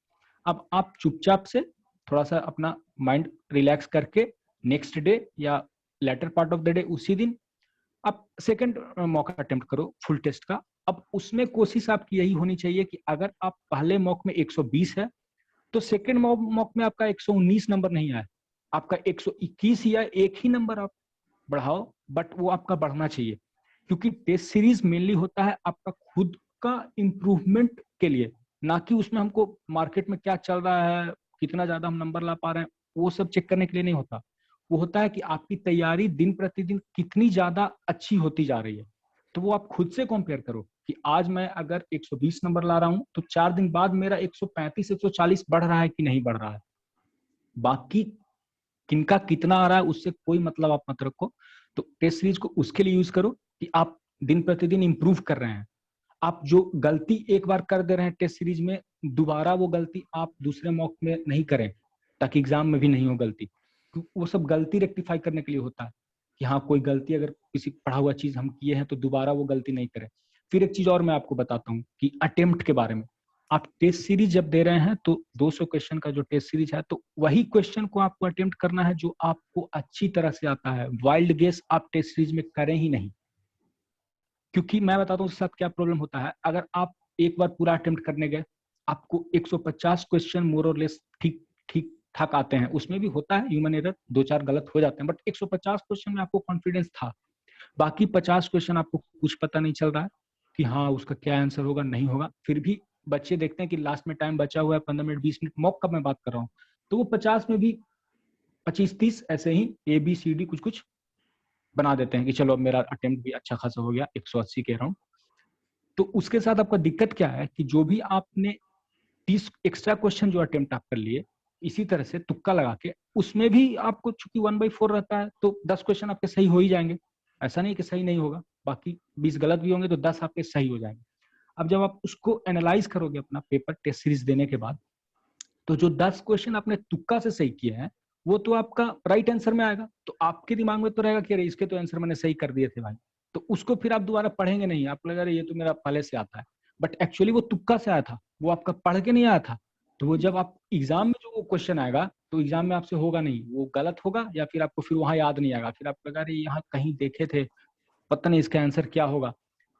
अब आप चुपचाप से थोड़ा सा अपना माइंड रिलैक्स करके नेक्स्ट डे या later part of the day उसी दिन आप सेकंड मॉक अटेम्प्ट करो फुल टेस्ट का। अब उसमें कोशिश आपकी यही होनी चाहिए कि अगर आप पहले मॉक में 120 है तो सेकंड मॉक में आपका 119 नंबर नहीं आया, आपका 121 या एक ही नंबर आप बढ़ाओ, बट वो आपका बढ़ना चाहिए। क्योंकि टेस्ट सीरीज मेनली होता है आपका खुद का इम्प्रूवमेंट के लिए, ना कि उसमें हमको मार्केट में क्या चल रहा है, कितना ज्यादा हम नंबर ला पा रहे हैं, वो सब चेक करने के लिए नहीं होता। वो होता है कि आपकी तैयारी दिन प्रतिदिन कितनी ज्यादा अच्छी होती जा रही है। तो वो आप खुद से कंपेयर करो कि आज मैं अगर 120 नंबर ला रहा हूं तो 4 दिन बाद मेरा 135 140 बढ़ रहा है कि नहीं बढ़ रहा है। बाकी किनका कितना आ रहा है उससे कोई मतलब आप मत रखो। तो टेस्ट सीरीज को उसके लिए यूज करो कि आप दिन प्रतिदिन इंप्रूव कर रहे हैं। आप जो गलती एक बार कर दे रहे हैं टेस्ट सीरीज में, दोबारा वो गलती आप दूसरे मॉक में नहीं करें, ताकि एग्जाम में भी नहीं हो गलती। वो सब गलती रेक्टिफाई करने के लिए होता है कि हाँ कोई गलती अगर किसी पढ़ा हुआ चीज हम किए हैं तो दोबारा वो गलती नहीं करें। फिर एक चीज और मैं आपको बताता हूँ कि अटेम्प्ट के बारे में। आप टेस्ट सीरीज जब दे रहे हैं तो 200 क्वेश्चन का जो टेस्ट सीरीज है, तो वही क्वेश्चन को आपको अटेम्प्ट करना है जो आपको अच्छी तरह से आता है। वाइल्ड गेस आप टेस्ट सीरीज में करें ही नहीं। क्योंकि मैं बताता हूँ उसके साथ क्या प्रॉब्लम होता है। अगर आप एक बार पूरा अटेम्प्ट करने गए, आपको 150 क्वेश्चन मोर और लेस ठीक ठीक ठाक आते हैं, उसमें भी होता है ह्यूमन एरर, 2-4 गलत हो जाते हैं, बट 150 क्वेश्चन में आपको कॉन्फिडेंस था। बाकी 50 क्वेश्चन आपको कुछ पता नहीं चल रहा है कि हाँ उसका क्या आंसर होगा नहीं होगा। फिर भी बच्चे देखते हैं कि लास्ट में टाइम बचा हुआ है 15 मिनट 20 मिनट, मॉक का मैं बात कर रहा हूँ, तो वो 50 में भी 25-30 ऐसे ही ABCD कुछ कुछ बना देते हैं कि चलो अब मेरा अटेम्प्ट भी अच्छा खासा हो गया 180 के अराउंड। तो उसके साथ आपका दिक्कत क्या है कि जो भी आपने 30 एक्स्ट्रा क्वेश्चन जो अटेम्प्ट आप कर लिए, इसी तरह से तुक्का लगा के, उसमें भी आपको चूंकि 1/4 रहता है तो 10 क्वेश्चन आपके सही हो ही जाएंगे। ऐसा नहीं कि सही नहीं होगा, बाकी 20 गलत भी होंगे तो 10 आपके सही हो जाएंगे। अब जब आप उसको एनालाइज करोगे अपना पेपर टेस्ट सीरीज देने के बाद, तो जो 10 क्वेश्चन आपने तुक्का से सही किए हैं वो तो आपका राइट आंसर में आएगा। तो आपके दिमाग में तो रहेगा कि अरे इसके तो आंसर मैंने सही कर दिए थे भाई। तो उसको फिर आप दोबारा पढ़ेंगे नहीं, आपको लगेगा ये तो मेरा पहले से आता है, बट एक्चुअली वो तुक्का से आया था, वो आपका पढ़ के नहीं आया था। तो वो जब आप एग्जाम में जो वो क्वेश्चन आएगा तो एग्जाम में आपसे होगा नहीं, वो गलत होगा, या फिर आपको फिर वहां याद नहीं आएगा, फिर आपको लगा अरे यहाँ कहीं देखे थे, पता नहीं इसका आंसर क्या होगा।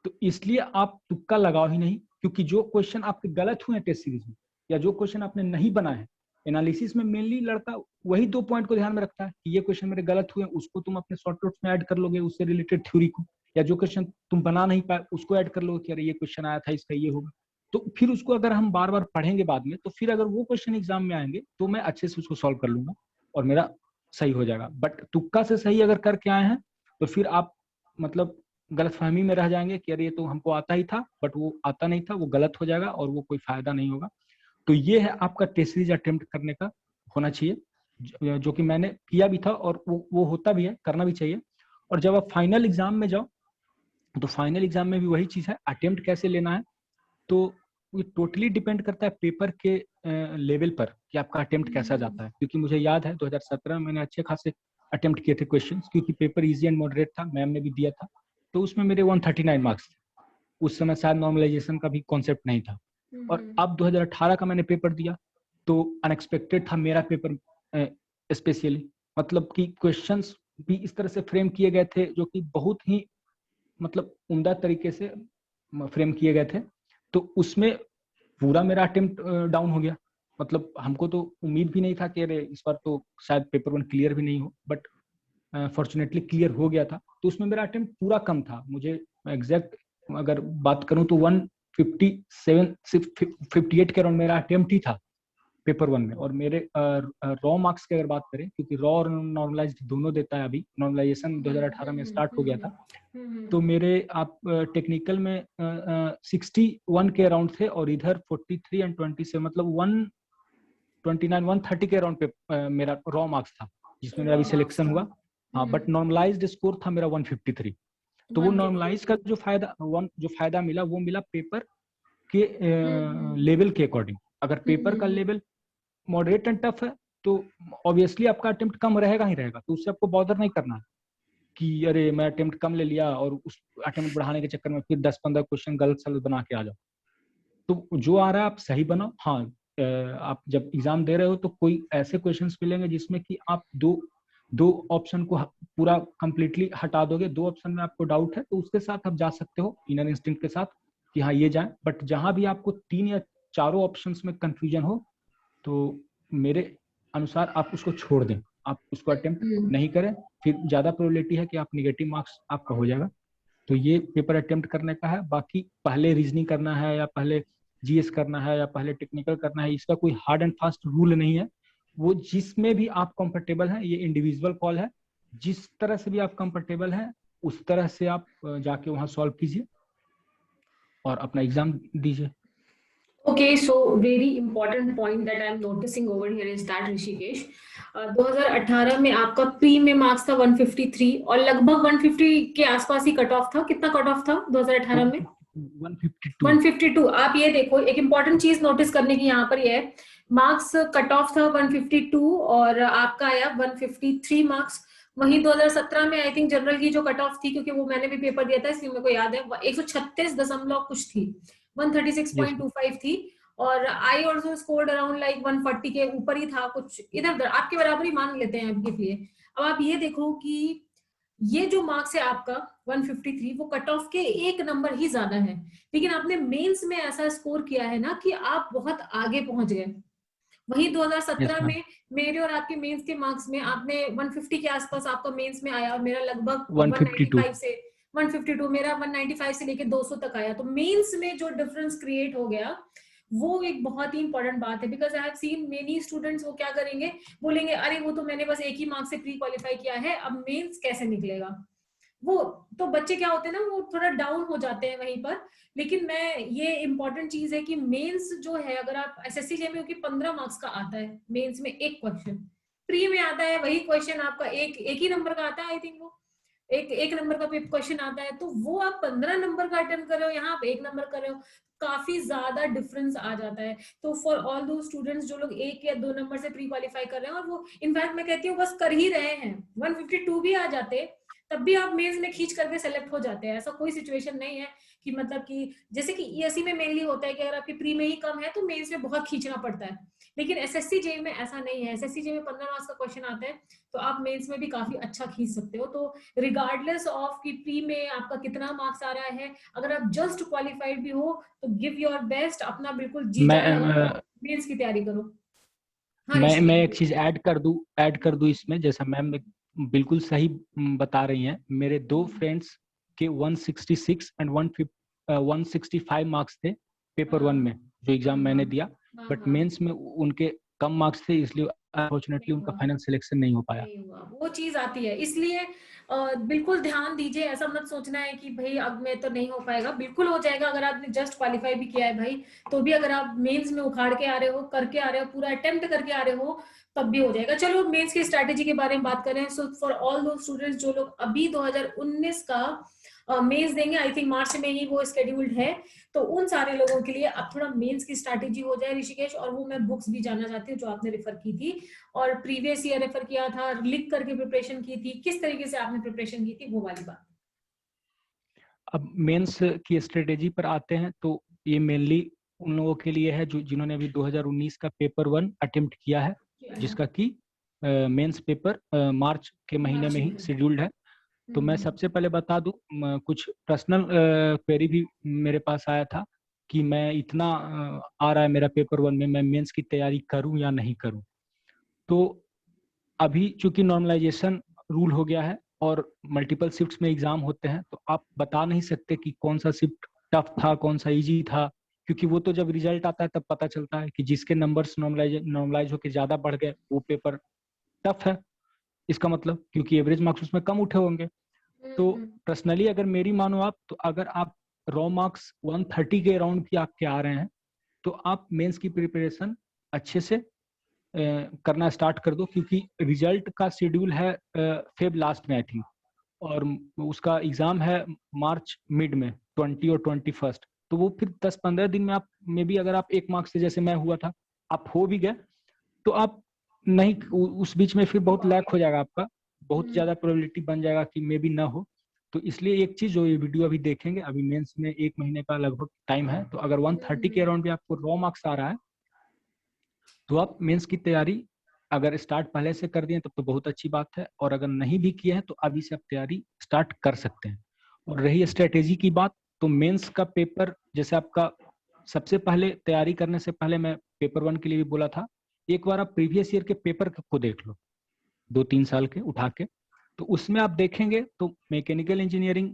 तो इसलिए आप तुक्का लगाओ ही नहीं, क्योंकि जो क्वेश्चन आपके गलत हुए हैं टेस्ट सीरीज में, या जो क्वेश्चन आपने नहीं बनाए हैं, एनालिसिस में मेनली लड़का वही 2 पॉइंट को ध्यान में रखता है कि ये क्वेश्चन मेरे गलत हुए, उसको तुम अपने शॉर्ट नोट्स में ऐड कर लोगे उससे रिलेटेड थ्योरी को, या जो क्वेश्चन तुम बना नहीं पाए उसको ऐड कर लोगे कि अरे ये क्वेश्चन आया था इसका ये होगा। तो फिर उसको अगर हम बार बार पढ़ेंगे बाद में, तो फिर अगर वो क्वेश्चन एग्जाम में आएंगे तो मैं अच्छे से उसको सॉल्व कर लूंगा और मेरा सही हो जाएगा। बट तुक्का से सही अगर करके आए हैं तो फिर आप मतलब गलतफहमी में रह जाएंगे कि अरे ये तो हमको आता ही था, बट वो आता नहीं था, वो गलत हो जाएगा और वो कोई फायदा नहीं होगा। तो ये है आपका टेस्ट सीरीज अटेम्प्ट करने का होना चाहिए, जो कि मैंने किया भी था और वो होता भी है, करना भी चाहिए। और जब आप फाइनल एग्जाम में जाओ तो फाइनल एग्जाम में भी वही चीज है, अटेम्प्ट कैसे लेना है। तो ये टोटली डिपेंड करता है पेपर के लेवल पर कि आपका अटेम्प्ट कैसा जाता है। क्योंकि मुझे याद है 2017 में मैंने अच्छे खासे अटेम्प्ट किए थे क्वेश्चंस, क्योंकि पेपर इजी एंड मॉडरेट था, मैम ने भी दिया था। तो उसमें मेरे 139 मार्क्स थे। उस समय शायद नॉर्मलाइजेशन का भी कॉन्सेप्ट नहीं था। और अब 2018 का मैंने पेपर दिया तो अनएक्सपेक्टेड था मेरा पेपर, स्पेशली मतलब कि क्वेश्चंस भी इस तरह से फ्रेम किए गए थे जो कि बहुत ही मतलब उम्दा तरीके से फ्रेम किए गए थे। तो उसमें पूरा मेरा अटेम्प्ट डाउन हो गया। मतलब हमको तो उम्मीद भी नहीं था कि अरे इस बार तो शायद पेपर 1 क्लियर भी नहीं हो, बट फॉर्चुनेटली क्लियर हो गया था। तो उसमें मेरा अटेम्प्ट पूरा कम था। मुझे एग्जैक्ट अगर बात करूं तो 157 58 के अराउंड मेरा अटेम्प्ट ही था पेपर 1 में। और मेरे रॉ मार्क्स की अगर बात करें, क्योंकि रॉ और नॉर्मलाइज्ड दोनों देता है, अभी नॉर्मलाइजेशन 2018 में स्टार्ट हो गया था, तो मेरे आप टेक्निकल में 61 के अराउंड थे और इधर 43 एंड 20 से मतलब 129 130 के अराउंड पे मेरा रॉ मार्क्स था, जिसमें मेरा अभी सिलेक्शन हुआ। हाँ, बट नॉर्मलाइज्ड स्कोर था मेरा 153। तो वो नॉर्मलाइज का जो फायदा मिला वो मिला पेपर के लेवल के अकॉर्डिंग। अगर पेपर का लेवल मॉडरेट एंड टफ है तो ऑब्वियसली आपका अटेम्प्ट कम रहेगा ही रहेगा, तो उससे आपको बॉदर नहीं करना है कि अरे मैं अटेम्प्ट कम ले लिया और उस अटेम्प्ट बढ़ाने के चक्कर में फिर 10-15 क्वेश्चन गलत सलत बना के आ जाओ। तो जो आ रहा है आप सही बनाओ। हाँ, आप जब एग्जाम दे रहे हो तो कोई ऐसे क्वेश्चंस मिलेंगे जिसमें कि आप दो ऑप्शन को पूरा कंप्लीटली हटा दोगे, 2 ऑप्शन में आपको डाउट है तो उसके साथ आप जा सकते हो इनर इंस्टिंक्ट के साथ कि हाँ ये जाए। बट जहां भी आपको 3 या चारों ऑप्शंस में कंफ्यूजन हो तो मेरे अनुसार आप उसको छोड़ दें, आप उसको अटेम्प्ट नहीं करें, फिर ज्यादा प्रोबेबिलिटी है कि आप निगेटिव मार्क्स आपका हो जाएगा। तो ये पेपर अटेम्प्ट करने का है। बाकी पहले रीजनिंग करना है या पहले जीएस करना है या पहले टेक्निकल करना है, इसका कोई हार्ड एंड फास्ट रूल नहीं है। वो जिसमें भी आप कंफर्टेबल हैं, ये इंडिविजुअल कॉल है, जिस तरह से भी आप कंफर्टेबल हैं उस तरह से आप जाके वहां सॉल्व कीजिए और अपना एग्जाम दीजिए। Okay, so very important point that I am noticing over here is that Rishikesh, 2018 में आपका प्री में मार्क्स था 153 और लगभग 150 के आसपास ही कट ऑफ था। कितना कट ऑफ था 2018 में? 152। 152। आप ये देखो, एक इंपॉर्टेंट चीज नोटिस करने की यहाँ पर ये है, मार्क्स कट ऑफ था 152 और आपका आया 153 मार्क्स। वहीं 2017 में आई थिंक जनरल की जो कट ऑफ थी, क्योंकि वो मैंने भी पेपर दिया था इसलिए मेरे को याद है, 136 दशमलव कुछ थी, 136.25 थी। और I also scored around like 140 के ऊपर ही था, कुछ इधर उधर आपके बराबर ही मान लेते हैं आपके लिए। अब आप ये देखो कि ये जो मार्क्स है आपका 153, वो कट ऑफ के एक नंबर ही ज्यादा है, लेकिन आपने मेंस में ऐसा स्कोर किया है ना कि आप बहुत आगे पहुंच गए। वहीं 2017 में मेरे और आपके मेंस के मार्क्स में आपने 150 के आसपास आपका मेंस में आया और मेरा लगभग 195 से 152, मेरा 195 से लेके 200 तक आया। तो मेंस में जो डिफरेंस क्रिएट हो गया वो एक बहुत ही इंपॉर्टेंट बात है, because I have seen many students, वो क्या करेंगे, बोलेंगे अरे वो तो मैंने बस एक ही मार्क्स से प्री क्वालिफाई किया है, अब मेंस कैसे निकलेगा। वो तो बच्चे क्या होते हैं ना, वो थोड़ा डाउन हो जाते हैं वहीं पर। लेकिन मैं, ये इंपॉर्टेंट चीज है कि मेंस जो है, अगर आप एसएससी जेईई की 15 मार्क्स का आता है मेंस में एक क्वेश्चन, प्री में आता है वही क्वेश्चन आपका एक ही नंबर का आता है, आई थिंक वो एक नंबर का क्वेश्चन आता है, तो वो आप 15 नंबर का अटेम्प्ट कर रहे हो, यहाँ आप 1 नंबर कर रहे हो, काफी ज्यादा डिफरेंस आ जाता है। तो फॉर ऑल दो स्टूडेंट्स जो लोग 1 या 2 नंबर से प्री क्वालिफाई कर रहे हैं, और वो इनफैक्ट मैं कहती हूँ बस कर ही रहे हैं, 152 भी आ जाते तब भी आप मेंस में खींच करके सेलेक्ट हो जाते हैं। ऐसा कोई सिचुएशन नहीं है कि मतलब कि जैसे कि ईएससी में मेनली होता है कि अगर आपकी प्री में ही कम है तो मेंस में बहुत खींचना पड़ता है, लेकिन एसएससी जेईई में ऐसा नहीं है। एसएससी जेईई में 15 मार्क्स का क्वेश्चन आता है तो आप मेंस में भी काफी अच्छा खींच सकते हो। तो रिगार्डलेस ऑफ कि प्री में आपका कितना मार्क्स आ रहा है, अगर आप जस्ट क्वालिफाइड भी हो तो गिव योर बेस्ट, अपना बिल्कुल जी जान लगा मेंस की तैयारी करो। हाँ मैं एक चीज ऐड कर दूं इसमें, जैसा मैम बिल्कुल सही बता रही हैं। मेरे 2 फ्रेंड्स के 166 एंड 165 मार्क्स थे पेपर 1 में, जो एग्जाम मैंने दिया, बट मेंस में उनके कम मार्क्स थे, इसलिए अनफॉर्चुनेटली उनका फाइनल सिलेक्शन नहीं हो पाया। वो चीज आती है, इसलिए बिल्कुल ध्यान दीजिए। ऐसा मत सोचना है कि भाई अब में तो नहीं हो पाएगा, बिल्कुल हो जाएगा। अगर आपने जस्ट क्वालिफाई भी किया है भाई, तो भी अगर आप मेंस में उखाड़ के आ रहे हो, करके आ रहे हो, पूरा अटेम्प्ट करके आ रहे हो, तब भी हो जाएगा। चलो मेंस की स्ट्रैटेजी के बारे में बात करें। सो फॉर ऑल दो स्टूडेंट्स जो लोग अभी 2019 का मेंस देंगे, आई थिंक मार्च में ही वो स्केड्यूल्ड है, तो उन सारे लोगों के लिए अब थोड़ा मेंस की स्ट्रैटेजी हो जाए ऋषिकेश। और वो मैं बुक्स भी जानना चाहती हूँ जो आपने रेफर की थी और प्रीवियस ईयर रेफर किया था, लिख करके प्रिपरेशन की थी, किस तरीके से आपने प्रिपरेशन की थी, वो वाली बात। अब मेंस की स्ट्रेटेजी पर आते हैं तो ये मेनली उन लोगों के लिए है जो जिन्होंने अभी 2019 का पेपर 1 अटेम्प्ट किया है, जिसका कि मेंस पेपर मार्च के महीने में ही शेड्यूल्ड है। तो मैं सबसे पहले बता दूं, कुछ पर्सनल क्वेरी भी मेरे पास आया था कि मैं इतना आ रहा है मेरा पेपर 1 में, मैं मेंस की तैयारी करूं या नहीं करूं। तो अभी चूंकि नॉर्मलाइजेशन रूल हो गया है और मल्टीपल शिफ्ट्स में एग्जाम होते हैं, तो आप बता नहीं सकते कि कौन सा शिफ्ट टफ था, कौन सा इजी था, क्योंकि वो तो जब रिजल्ट आता है तब पता चलता है कि जिसके नंबर्स नॉर्मलाइज होकर ज्यादा बढ़ गए वो पेपर टफ है, इसका मतलब क्योंकि एवरेज मार्क्स उसमें कम उठे होंगे। तो पर्सनली अगर मेरी मानो आप, तो अगर आप रॉ मार्क्स 130 के अराउंड भी आपके आ रहे हैं तो आप मेंस की प्रिपरेशन अच्छे से करना स्टार्ट कर दो, क्योंकि रिजल्ट का शेड्यूल है फेब लास्ट में आई थिंक, और उसका एग्जाम है मार्च मिड में 20 और 21। तो वो फिर 10-15 दिन में आप मे बी, अगर आप 1 मार्क्स से, जैसे मैं हुआ था, आप हो भी गए तो आप नहीं, उस बीच में फिर बहुत लैक हो जाएगा आपका, बहुत ज्यादा प्रोबेबिलिटी बन जाएगा कि मे बी ना हो। तो इसलिए एक चीज, जो ये वीडियो अभी देखेंगे, अभी मेंस में 1 महीने का लगभग टाइम है, तो अगर 130 के अराउंड भी आपको रॉ मार्क्स आ रहा है तो आप मेंस की तैयारी अगर स्टार्ट पहले से कर दिए तब तो बहुत अच्छी बात है, और अगर नहीं भी किए हैं तो अभी से आप तैयारी स्टार्ट कर सकते हैं। और रही स्ट्रेटेजी की बात, तो मेंस का पेपर जैसे आपका, सबसे पहले तैयारी करने से पहले मैं पेपर 1 के लिए भी बोला था, एक बार आप प्रीवियस ईयर के पेपर को देख लो, 2-3 साल के उठा के। तो उसमें आप देखेंगे तो मैकेनिकल इंजीनियरिंग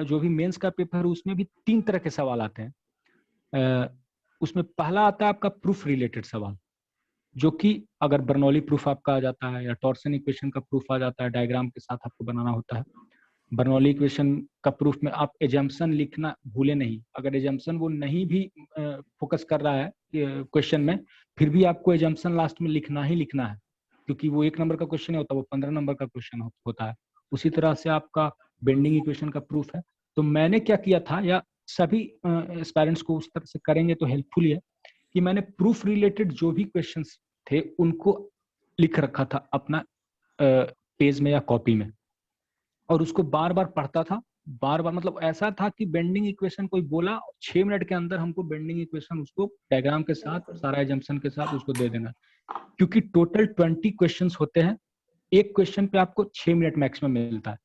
जो भी मेंस का पेपर है उसमें भी 3 तरह के सवाल आते हैं। उसमें पहला आता है आपका प्रूफ रिलेटेड सवाल, जो कि अगर बर्नौली प्रूफ आपका आ जाता है या टॉर्सन इक्वेशन का प्रूफ आ जाता है, डायग्राम के साथ आपको बनाना होता है। बर्नौली इक्वेशन का प्रूफ में आप एजम्पशन लिखना भूले नहीं, अगर एजम्पशन वो नहीं भी फोकस कर रहा है क्वेश्चन में, फिर भी आपको एजम्पशन लास्ट में लिखना ही लिखना है, क्योंकि वो 1 नंबर का क्वेश्चन नहीं होता, वो 15 नंबर का क्वेश्चन होता है। उसी तरह से आपका बेंडिंग इक्वेशन का प्रूफ है। तो मैंने क्या किया था, या सभी एस्पायरेंट्स को उस तरह से करेंगे तो हेल्पफुल है, कि मैंने प्रूफ रिलेटेड जो भी क्वेश्चंस थे उनको लिख रखा था अपना पेज में या कॉपी में, और उसको बार बार पढ़ता था। बार बार मतलब ऐसा था कि बेंडिंग इक्वेशन कोई बोला, 6 मिनट के अंदर हमको बेंडिंग इक्वेशन उसको डायग्राम के साथ, सारा एजम्पशन के साथ उसको दे देना, क्योंकि टोटल 20 क्वेश्चंस होते हैं। एक क्वेश्चन पे आपको 6 मिनट मैक्सिमम मिलता है,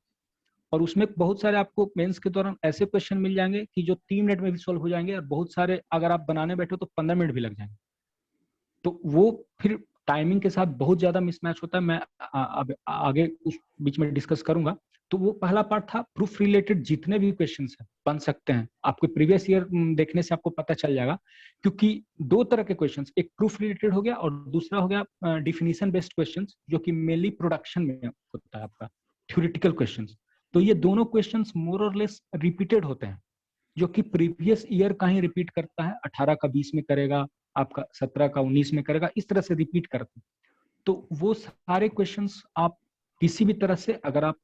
और उसमें बहुत सारे आपको मेंस के दौरान ऐसे क्वेश्चन मिल जाएंगे कि जो 3 मिनट में भी सॉल्व हो जाएंगे, और बहुत सारे अगर आप बनाने बैठो तो 15 मिनट भी लग जाएंगे। तो वो फिर टाइमिंग के साथ बहुत ज्यादा मिसमैच होता है। मैं अब आगे उस बीच में डिस्कस करूंगा। तो वो पहला पार्ट था, प्रूफ रिलेटेड जितने भी क्वेश्चंस हैं बन सकते हैं, आपको प्रीवियस ईयर देखने से आपको पता चल जाएगा, क्योंकि 2 तरह के क्वेश्चंस, एक प्रूफ रिलेटेड हो गया और दूसरा हो गया डिफिनीशन बेस्ड क्वेश्चंस, जो कि मेनली प्रोडक्शन में होता है आपका थ्योरेटिकल क्वेश्चंस। तो ये दोनों क्वेश्चंस मोर और लेस रिपीटेड होते हैं, जो कि प्रीवियस ईयर का ही रिपीट करता है, 18 का 20 में करेगा, आपका 17 का 19 में करेगा, इस तरह से रिपीट करते हैं। तो वो सारे क्वेश्चंस आप किसी भी तरह से, अगर आप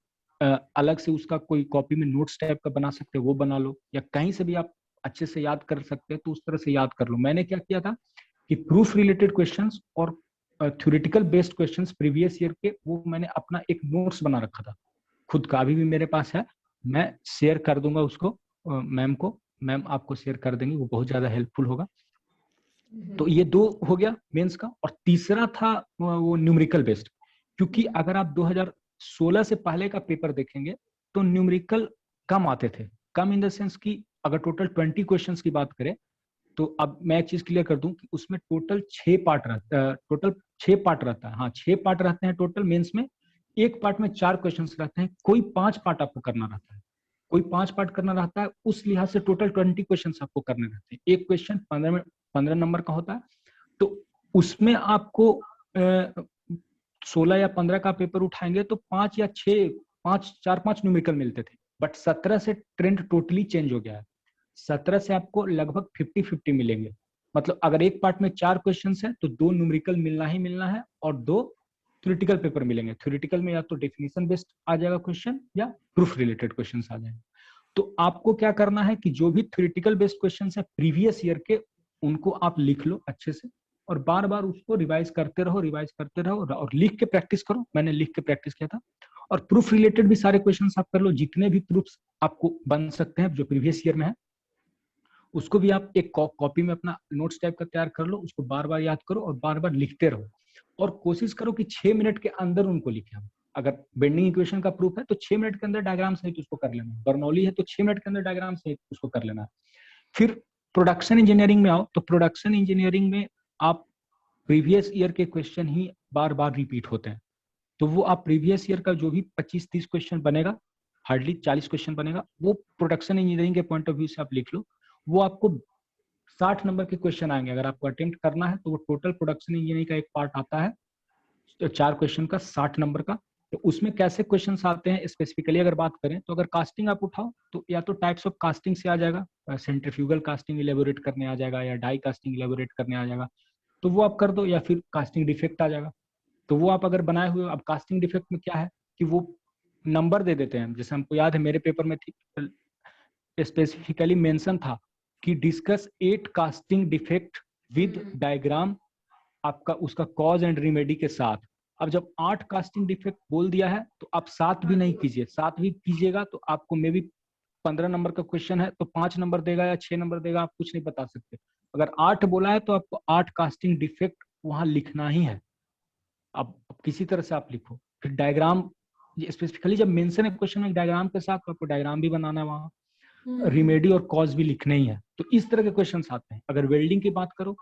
अलग से उसका कोई कॉपी में नोट्स टाइप का बना सकते हो वो बना लो, या कहीं से भी आप अच्छे से याद कर सकते हैं तो उस तरह से याद कर लो। मैंने क्या किया था कि प्रूफ रिलेटेड क्वेश्चंस और theoretical based questions previous year के, वो मैंने अपना एक नोट्स बना रखा था खुद का, अभी भी मेरे पास है, मैं शेयर कर दूंगा उसको मैम को, मैम आपको शेयर कर देंगे, वो बहुत ज्यादा हेल्पफुल होगा। तो ये 2 हो गया मेंस का, और तीसरा था वो न्यूमेरिकल बेस्ड, क्योंकि अगर आप 2016 से पहले का पेपर देखेंगे तो न्यूमेरिकल कम आते थे, कम इन द सेंस कि अगर टोटल 20 क्वेश्चंस की बात करें, तो अब मैं एक चीज क्लियर कर दूं कि उसमें टोटल 6 पार्ट रहता है, टोटल 6 पार्ट रहता है, हाँ 6 पार्ट रहते हैं टोटल मेंस में। एक पार्ट में 4 क्वेश्चंस रहते हैं, कोई 5 पार्ट आपको करना रहता है, कोई 5 पार्ट करना रहता है, उस लिहाज से टोटल 20 क्वेश्चन आपको करने रहते हैं। एक क्वेश्चन 15 नंबर का होता है, तो उसमें आपको 16 या 15 का पेपर उठाएंगे तो 5 या 6, 4-5 न्यूमेरिकल मिलते थे, बट 17 से ट्रेंड टोटली चेंज हो गया है। 17 से आपको लगभग 50-50 मिलेंगे, मतलब अगर एक पार्ट में 4 क्वेश्चन है तो 2 न्यूमेरिकल मिलना ही मिलना है, और 2 थ्योरेटिकल पेपर मिलेंगे। थ्योरेटिकल में या तो डेफिनेशन बेस्ड आ जाएगा क्वेश्चन, या प्रूफ रिलेटेड क्वेश्चन आ जाएंगे। तो आपको क्या करना है कि जो भी थ्योरेटिकल बेस्ड क्वेश्चन है प्रीवियस ईयर के, उनको आप लिख लो अच्छे से, और बार बार उसको रिवाइज करते रहो और लिख के प्रैक्टिस करो। मैंने लिख के प्रैक्टिस किया था। और प्रूफ रिलेटेड भी सारे क्वेश्चंस आप कर लो, जितने भी प्रूफ्स आपको बन सकते हैं जो प्रीवियस ईयर में है, उसको भी आप एक कॉपी में अपना नोट्स टाइप का तैयार कर लो, उसको बार बार याद करो और बार बार लिखते रहो, और कोशिश करो कि 6 मिनट के अंदर उनको लिखे। अगर बेंडिंग इक्वेशन का प्रूफ है तो 6 मिनट के अंदर डायग्राम सहित उसको कर लेना, बर्नौली है तो 6 मिनट के अंदर डायग्राम सहित उसको कर लेना। फिर प्रोडक्शन इंजीनियरिंग में आओ, तो प्रोडक्शन इंजीनियरिंग में आप प्रीवियस ईयर के क्वेश्चन ही बार बार रिपीट होते हैं, तो वो आप प्रीवियस ईयर का जो भी 25-30 क्वेश्चन बनेगा, हार्डली 40 क्वेश्चन बनेगा, वो प्रोडक्शन इंजीनियरिंग के पॉइंट ऑफ व्यू से आप लिख लो। वो आपको 60 नंबर के क्वेश्चन आएंगे अगर आपको अटेम्प्ट करना है, तो वो टोटल प्रोडक्शन इंजीनियरिंग का एक पार्ट आता है, तो 4 क्वेश्चन का 60 नंबर का। तो उसमें कैसे क्वेश्चंस आते हैं स्पेसिफिकली अगर बात करें, तो अगर कास्टिंग आप उठाओ तो या तो टाइप्स ऑफ कास्टिंग से आ जाएगा, सेंट्रीफ्यूगल कास्टिंग इलेबोरेट करने आ जाएगा, या डाई कास्टिंग इलेबोरेट करने आ जाएगा। तो वो आप कर दो, या फिर कास्टिंग डिफेक्ट आ जाएगा तो वो आप अगर बनाए हुए हो। अब कास्टिंग डिफेक्ट में क्या है कि वो नंबर दे देते हैं, जैसे हमको याद है मेरे पेपर में थी, स्पेसिफिकली मेंशन था कि discuss 8 casting defect with diagram, आपका उसका कॉज एंड रिमेडी के साथ। अब जब 8 कास्टिंग डिफेक्ट बोल दिया है तो आप 7 भी नहीं कीजिए, 7 भी कीजिएगा तो आपको मे बी 15 नंबर का क्वेश्चन है तो 5 नंबर देगा या 6 नंबर देगा, आप कुछ नहीं बता सकते। अगर 8 बोला है तो आपको 8 कास्टिंग डिफेक्ट वहां लिखना ही है। अब किसी तरह से आप लिखो, फिर डायग्राम स्पेसिफिकली जब मेंशन है क्वेश्चन में डायग्राम के साथ, तो आपको डायग्राम भी बनाना है वहां, रिमेडी और कॉज भी लिखने ही है। तो इस तरह के क्वेश्चन आते हैं। अगर वेल्डिंग की बात करो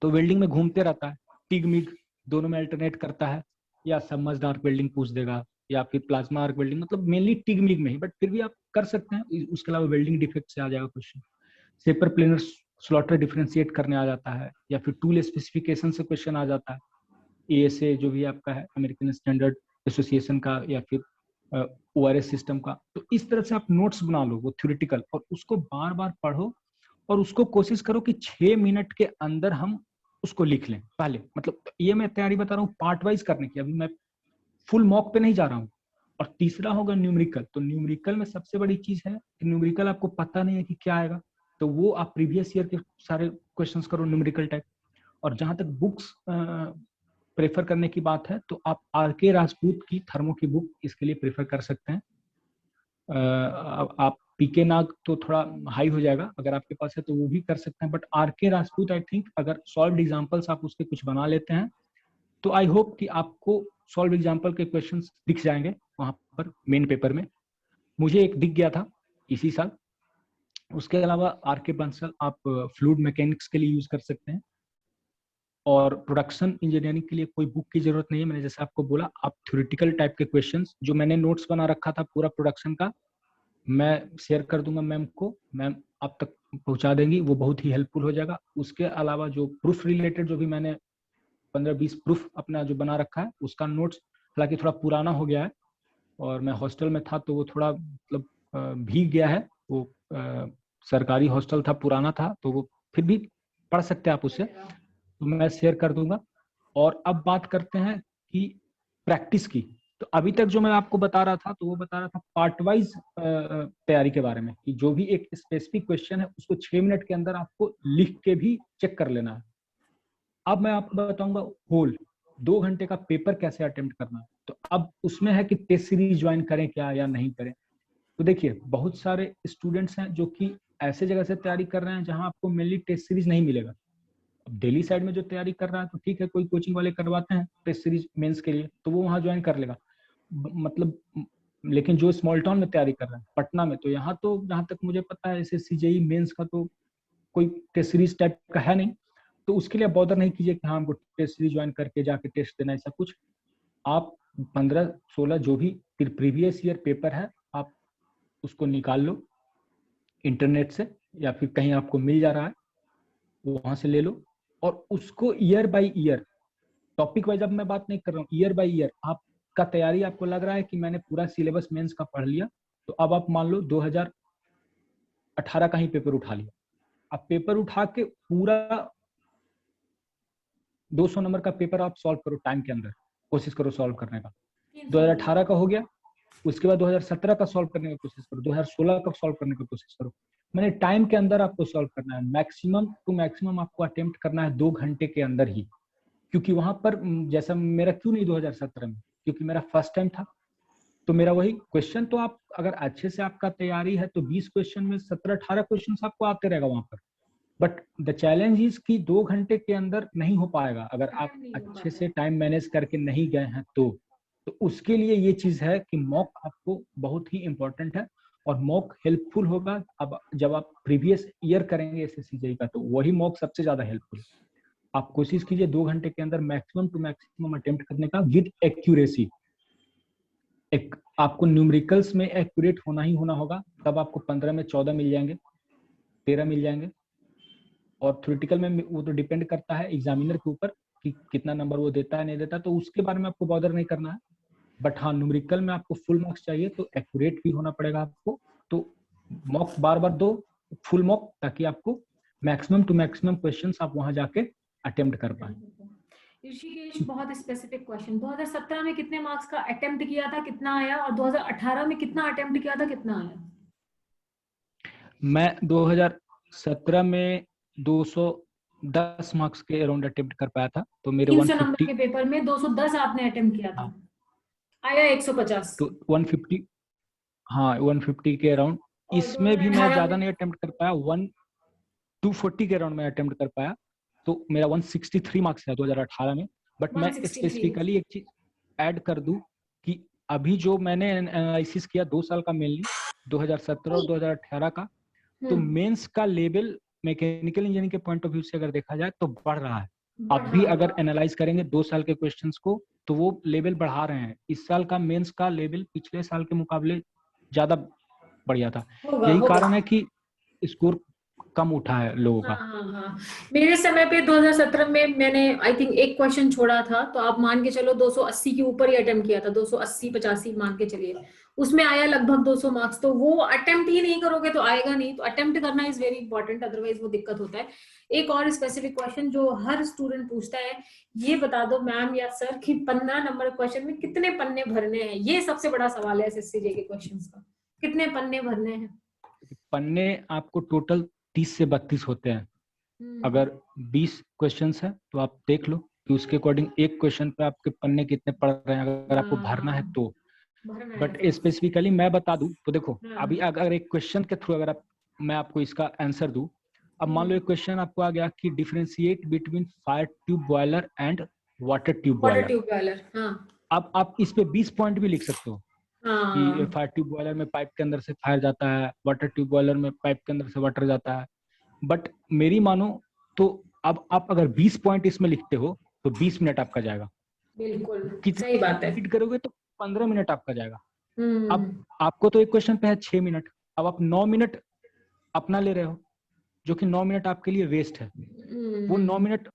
तो वेल्डिंग में घूमते रहता है, टिग मिग दोनों में अल्टरनेट करता है, या सबमर्ज्ड आर्क वेल्डिंग पूछ देगा, या फिर प्लाज्मा आर्क वेल्डिंग, मतलब मेनली टिग मिग में ही, बट फिर भी आप कर सकते हैं। उसके अलावा वेल्डिंग डिफेक्ट से आ जाएगा question, shaper planar slaughter differentiate करने आ जाता है, या फिर टूल स्पेसिफिकेशन से क्वेश्चन आ जाता है, एएसए जो भी आपका है अमेरिकन स्टैंडर्ड एसोसिएशन का, या फिर ओआरएस सिस्टम का। तो इस तरह से आप नोट्स बना लो वो थ्योरेटिकल, और उसको बार बार पढ़ो, और उसको कोशिश करो कि 6 मिनट के अंदर हम उसको लिख लें पहले। मतलब ये मैं तैयारी बता रहा हूँ पार्ट वाइज करने की, अभी मैं फुल मॉक पे नहीं जा रहा हूँ। और तीसरा होगा न्यूमेरिकल। तो न्यूमेरिकल में सबसे बड़ी चीज है कि न्यूमेरिकल आपको पता नहीं है कि क्या आएगा, तो वो आप प्रीवियस ईयर के सारे क्वेश्चंस करो न्यूमेरिकल टाइप। और जहां तक बुक्स प्रेफर करने की बात है तो आप आर.के. राजपूत की थर्मो की बुक इसके लिए प्रेफर कर सकते हैं। आप पीके नाग तो थोड़ा हाई हो जाएगा, अगर आपके पास है तो वो भी कर सकते हैं, but R K. Rajput I think अगर सॉल्व एग्जांपल्स आप उसके कुछ बना लेते हैं तो आई होप कि आपको सॉल्व एग्जांपल के क्वेश्चंस दिख जाएंगे वहां पर मेन पेपर में। मुझे एक दिख गया था इसी साल। उसके अलावा आर.के. बंसल आप फ्लूइड मैकेनिक्स के लिए यूज कर सकते हैं, और प्रोडक्शन इंजीनियरिंग के लिए कोई बुक की जरूरत नहीं है। मैंने जैसे आपको बोला, आप थ्योरेटिकल टाइप के क्वेश्चंस, जो मैंने नोट्स बना रखा था पूरा प्रोडक्शन का, मैं शेयर कर दूंगा मैम को, मैम आप तक पहुंचा देंगी, वो बहुत ही हेल्पफुल हो जाएगा। उसके अलावा जो प्रूफ रिलेटेड जो भी मैंने 15-20 प्रूफ अपना जो बना रखा है उसका नोट्स, हालांकि थोड़ा पुराना हो गया है और मैं हॉस्टल में था तो वो थोड़ा मतलब भीग गया है। वो सरकारी हॉस्टल था, पुराना था, तो वो फिर भी पढ़ सकते हैं आप उससे, तो मैं शेयर कर दूंगा। और अब बात करते हैं कि प्रैक्टिस की। तो अभी तक जो मैं आपको बता रहा था तो वो बता रहा था पार्ट वाइज तैयारी के बारे में, कि जो भी एक स्पेसिफिक क्वेश्चन है उसको 6 मिनट के अंदर आपको लिख के भी चेक कर लेना है। अब मैं आपको बताऊंगा होल 2 घंटे का पेपर कैसे अटेम्प्ट करना है। तो अब उसमें है कि टेस्ट सीरीज ज्वाइन करें क्या या नहीं करें। तो देखिए, बहुत सारे स्टूडेंट्स हैं जो कि ऐसे जगह से तैयारी कर रहे हैं जहां आपको मेनली टेस्ट सीरीज नहीं मिलेगा। अब दिल्ली साइड में जो तैयारी कर रहा है तो ठीक है, कोई कोचिंग वाले करवाते हैं टेस्ट सीरीज मेंस के लिए, तो वो वहां ज्वाइन कर लेगा। मतलब लेकिन जो स्मॉल टाउन में तैयारी कर रहा है पटना में, तो यहाँ तो जहाँ तक मुझे पता है एसएससी जेई मेंस का तो कोई टेस्ट सीरीज टाइप का है नहीं, तो उसके लिए बॉदर नहीं कीजिए कि हाँ हमको टेस्ट सीरीज ज्वाइन करके जाके टेस्ट देना, ऐसा कुछ। आप 15-16 जो भी प्रीवियस ईयर पेपर है आप उसको निकाल लो इंटरनेट से, या फिर कहीं आपको मिल जा रहा है वहां से ले लो, और उसको year by year, topic wise अब मैं बात नहीं कर रहा हूँ, ईयर बाय ईयर आपका तैयारी आपको लग रहा है कि मैंने पूरा सिलेबस मेंस का पढ़ लिया, तो अब आप मान लो 2018 का ही पेपर उठा लिया। अब पेपर उठा के पूरा 200 नंबर का पेपर आप सॉल्व करो टाइम के अंदर, कोशिश करो सॉल्व करने का। 2018 का हो गया, उसके बाद 2017 का सॉल्व करने की कोशिश करो, 2016 का सॉल्व करने की कोशिश करो। मैंने टाइम के अंदर आपको सॉल्व करना है, मैक्सिमम टू मैक्सिमम आपको अटेम्प्ट करना है 2 घंटे के अंदर ही। क्योंकि वहां पर जैसा मेरा क्यों नहीं 2017 में, क्योंकि मेरा फर्स्ट टाइम था, तो मेरा वही क्वेश्चन, तो आप अगर अच्छे से आपका तैयारी है तो 20 क्वेश्चन में 17-18 क्वेश्चन आपको आते रहेगा वहां पर। बट द चैलेंज इज कि 2 घंटे के अंदर नहीं हो पाएगा अगर आप अच्छे से टाइम मैनेज करके नहीं गए हैं तो उसके लिए ये चीज है कि मॉक आपको बहुत ही इंपॉर्टेंट है, और मॉक हेल्पफुल होगा। अब जब आप प्रीवियस ईयर करेंगे एसएससी जेईई का, तो वही मॉक सबसे ज्यादा हेल्पफुल है। आप कोशिश कीजिए 2 घंटे के अंदर मैक्सिमम टू मैक्सिमम अटेम्प्ट करने का विद एक्यूरेसी। एक आपको न्यूमेरिकल्स में एक्यूरेट होना ही होना होगा, तब आपको 15 में 14 मिल जाएंगे, 13 मिल जाएंगे। और थ्योरेटिकल में वो तो डिपेंड करता है एग्जामिनर के ऊपर कि कितना नंबर वो देता है नहीं देता, तो उसके बारे में आपको बॉदर नहीं करना है। बट हाँ, न्यूमेरिकल में आपको फुल मार्क्स चाहिए तो एक्यूरेट भी होना पड़ेगा आपको। तो मॉक बार बार दो, फुल मॉक, ताकि आपको मैक्सिमम टू मैक्सिमम क्वेश्चंस आप वहां जाके अटेम्प्ट कर पाए। ऋषिकेश, बहुत स्पेसिफिक क्वेश्चन, 2017 में कितने मार्क्स का अटेम्प्ट किया था, कितना आया, और 2018 में कितना अटेम्प्ट किया था, कितना आया? मैं 2017 में 210 मार्क्स के अराउंड अटेम्प्ट कर पाया था, तो मेरे 300 नंबर 150, के पेपर में 210 आपने अटेम्प्ट किया था। हाँ, आया 150। तो 150, हाँ 150 के अराउंड। और इसमें भी मैं 2018 ज्यादा में नहीं अटेम्प्ट कर पाया, 240 के अराउंड में अटेम्प्ट कर पाया, तो मेरा 163 मार्क्स है 2018 में। बट मैं 163। स्पेसिफिकली एक चीज ऐड कर दूं कि अभी जो मैंने एनालिसिस किया 2 साल का मेनली, 2017 और 2018 का, तो मेंस का लेवल मैकेनिकल इंजीनियरिंग के पॉइंट ऑफ व्यू से अगर देखा जाए तो बढ़ रहा है। अब भी अगर एनालाइज करेंगे 2 साल के क्वेश्चंस को, तो वो लेवल बढ़ा रहे हैं। इस साल का मेंस का लेवल पिछले साल के मुकाबले ज्यादा बढ़िया था। यही कारण है कि स्कोर कम उठा है लोगों का। हाँ। मेरे समय पे 2017 में मैंने आई थिंक एक क्वेश्चन छोड़ा था, तो आप मान के चलो 280 के ऊपर ही अटेम्प्ट किया था, 280-85 मान के चलिए। उसमें आया लगभग 200 मार्क्स। तो वो अटेम्प्ट ही नहीं करोगे तो आएगा नहीं, तो अटेम्प्ट करना इज वेरी इंपॉर्टेंट, अदरवाइज वो दिक्कत होता है। एक और स्पेसिफिक क्वेश्चन जो हर स्टूडेंट पूछता है, ये बता दो मैम या सर कि 15 नंबर क्वेश्चन में कितने पन्ने भरने हैं? ये सबसे बड़ा सवाल है एसएससी के क्वेश्चन का, कितने पन्ने भरने हैं? पन्ने आपको टोटल 30 से 32 होते हैं। अगर 20 क्वेश्चंस है तो आप देख लो कि उसके अकॉर्डिंग एक क्वेश्चन पे आपके पन्ने कितने पड़ रहे हैं, अगर आपको भरना है तो। बट स्पेसिफिकली मैं बता दूं तो देखो, अभी अगर एक क्वेश्चन के थ्रू अगर मैं आपको इसका आंसर दूं, अब मान लो एक क्वेश्चन आपको आ गया कि differentiate between fire tube boiler and water tube boiler. अब आप इस पे 20 पॉइंट भी लिख सकते हो कि फायर ट्यूब बॉयलर में पाइप के अंदर से फायर जाता है, वाटर ट्यूब बॉयलर में पाइप के अंदर से वाटर जाता है। बट मेरी मानो तो अब आप अगर 20 पॉइंट इसमें लिखते हो तो 20 मिनट आपका जाएगा। बिल्कुल कितना सही बात है। रीड करोगे तो 15 मिनट आपका जाएगा। अब आपको तो एक क्वेश्चन पे है 6 मिनट, अब आप 9 मिनट अपना ले रहे हो, जो कि 9 मिनट आपके लिए वेस्ट है। वो 9 मिनट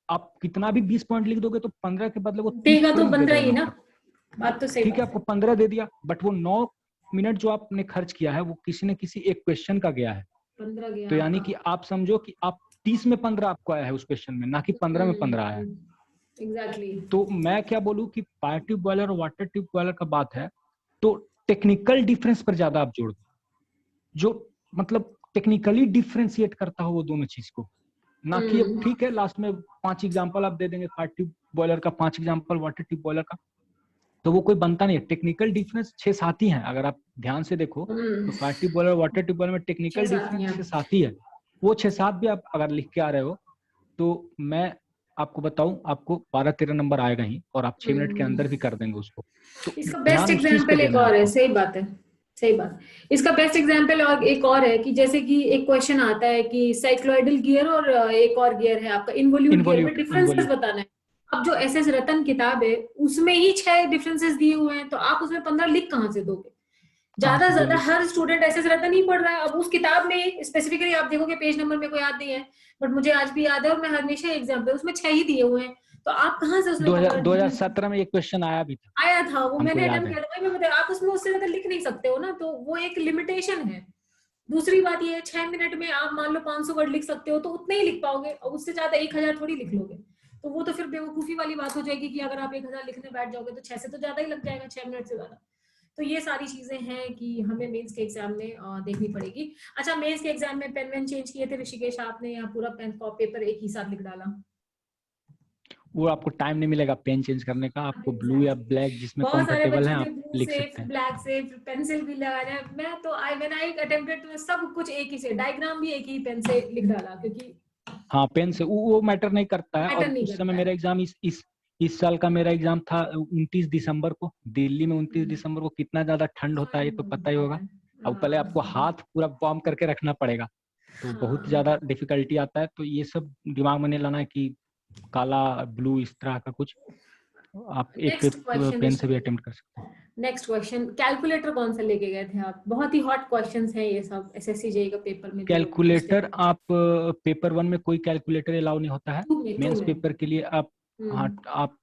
आप कितना भी 20 पॉइंट लिख दोगे तो 15 के बदले वो 30 देगा तो तुरंत दे 15 देगा ही ना, नंबर। बात तो सही ठीक है, बात आपको 15 दे दिया, बट वो 9 मिनट जो आपने खर्च किया है वो किसी न किसी एक क्वेश्चन का गया है। 15 गया तो यानी आपका। कि आप समझो कि आप 30 में 15 आपको आया है उस क्वेश्चन में, ना कि 15 में 15 आया है। एग्जैक्टली। तो मैं क्या बोलूं कि फायर ट्यूब बॉयलर और वाटर ट्यूब बॉयलर का बात है तो टेक्निकल डिफरेंस पर ज्यादा आप जोड़ दो, जो मतलब टेक्निकली डिफरेंशिएट करता हो वो दोनों चीज को, ना कि अब ठीक है लास्ट में 5 एग्जांपल आप दे देंगे फायर ट्यूब बॉयलर का, 5 एग्जांपल वाटर ट्यूब बॉयलर का, तो वो कोई बनता नहीं है। टेक्निकल डिफरेंस 6-7 ही है। अगर आप ध्यान से देखो तो fire tube boiler water tube boiler में टेक्निकल डिफरेंस 6-7 ही है। वो 6-7 भी आप अगर लिख के आ रहे हो तो मैं आपको बताऊं, आपको 12-13 नंबर आएगा ही, और आप 6 मिनट के अंदर भी कर देंगे उसको। तो इसका बेस्ट ध्यान उस चीज पे एग्जाम्पल एक देना और है, आपको। सही बात है, सही बात। इसका बेस्ट एग्जाम्पल और एक और है कि जैसे कि एक क्वेश्चन आता है कि साइक्लोइडल गियर और एक और गियर है आपका इन्वोल्यूट गियर में डिफरेंसेस बताना है। अब जो एस एस रतन किताब है उसमें ही 6 डिफरेंसेस दिए हुए हैं, तो आप उसमें 15 लिख कहाँ से दोगे? ज्यादा से ज्यादा हर स्टूडेंट एस एस रतन ही पढ़ रहा है। अब उस किताब में स्पेसिफिकली आप देखोगे पेज नंबर मेरे को याद नहीं है, बट मुझे आज भी याद है और मैं हमेशा एग्जाम पे उसमें 6 ही दिए हुए हैं, तो आप कहाँ से उसमें 2017 में एक क्वेश्चन आया भी था, आया था, वो हमको मैंने याद अटेम्प्ट है। किया था। मैं बता, आप उसमें उससे ज्यादा लिख नहीं सकते हो ना, तो वो एक लिमिटेशन है। दूसरी बात ये है 6 मिनट में आप मान लो 500 वर्ड लिख सकते हो, तो उतने ही लिख पाओगे, और उससे ज्यादा 1000 थोड़ी लिख लोगे। तो वो तो फिर बेवकूफी वाली बात हो जाएगी कि अगर आप 1000 लिखने बैठ जाओगे तो 6 से तो ज्यादा ही लग जाएगा, 6 मिनट से ज्यादा। तो ये सारी चीजें हैं कि हमें मेंस के एग्जाम में देखनी पड़ेगी। अच्छा, मेंस के एग्जाम में पेन वेन चेंज किए थे ऋषिकेश आपने, या पूरा पेन पेपर एक ही साथ लिख डाला? वो आपको टाइम नहीं मिलेगा पेन चेंज करने का, आपको ब्लू या ब्लैक जिसमें बहुत सारे कंफर्टेबल है बच्चे थे आप ब्लू लिख से सकते हैं। ब्लैक से पेंसिल भी लगाना। मैं तो आई अटेम्प्टेड तो सब कुछ एक ही से, डायग्राम भी एक ही पेन से लिख डाला, क्योंकि हाँ पेन से वो मैटर नहीं करता है। मैटर और नहीं उस समय करता मेरा है। एग्जाम इस साल का मेरा एग्जाम था 29 दिसंबर को, दिल्ली में 29 दिसंबर को कितना ज्यादा ठंड होता है ये तो पता ही होगा। अब पहले आपको हाथ पूरा वार्म करके रखना पड़ेगा, तो बहुत ज्यादा डिफिकल्टी आता है। तो ये सब दिमाग में नहीं लाना है कि काला ब्लू इस तरह का कुछ, आप एक नेक्स्ट क्वेश्चन पेन से भी अटेम्प्ट कर सकते हैं। नेक्स्ट क्वेश्चन, कैलकुलेटर कौन सा लेके गए थे आप? बहुत ही हॉट क्वेश्चंस हैं ये सब एसएससी जेईई का पेपर में जो पूछते कैलकुलेटर हैं। आप पेपर 1 में कोई कैलकुलेटर अलाउ नहीं होता है। टू मेंस में पेपर के लिए आप हाँ आप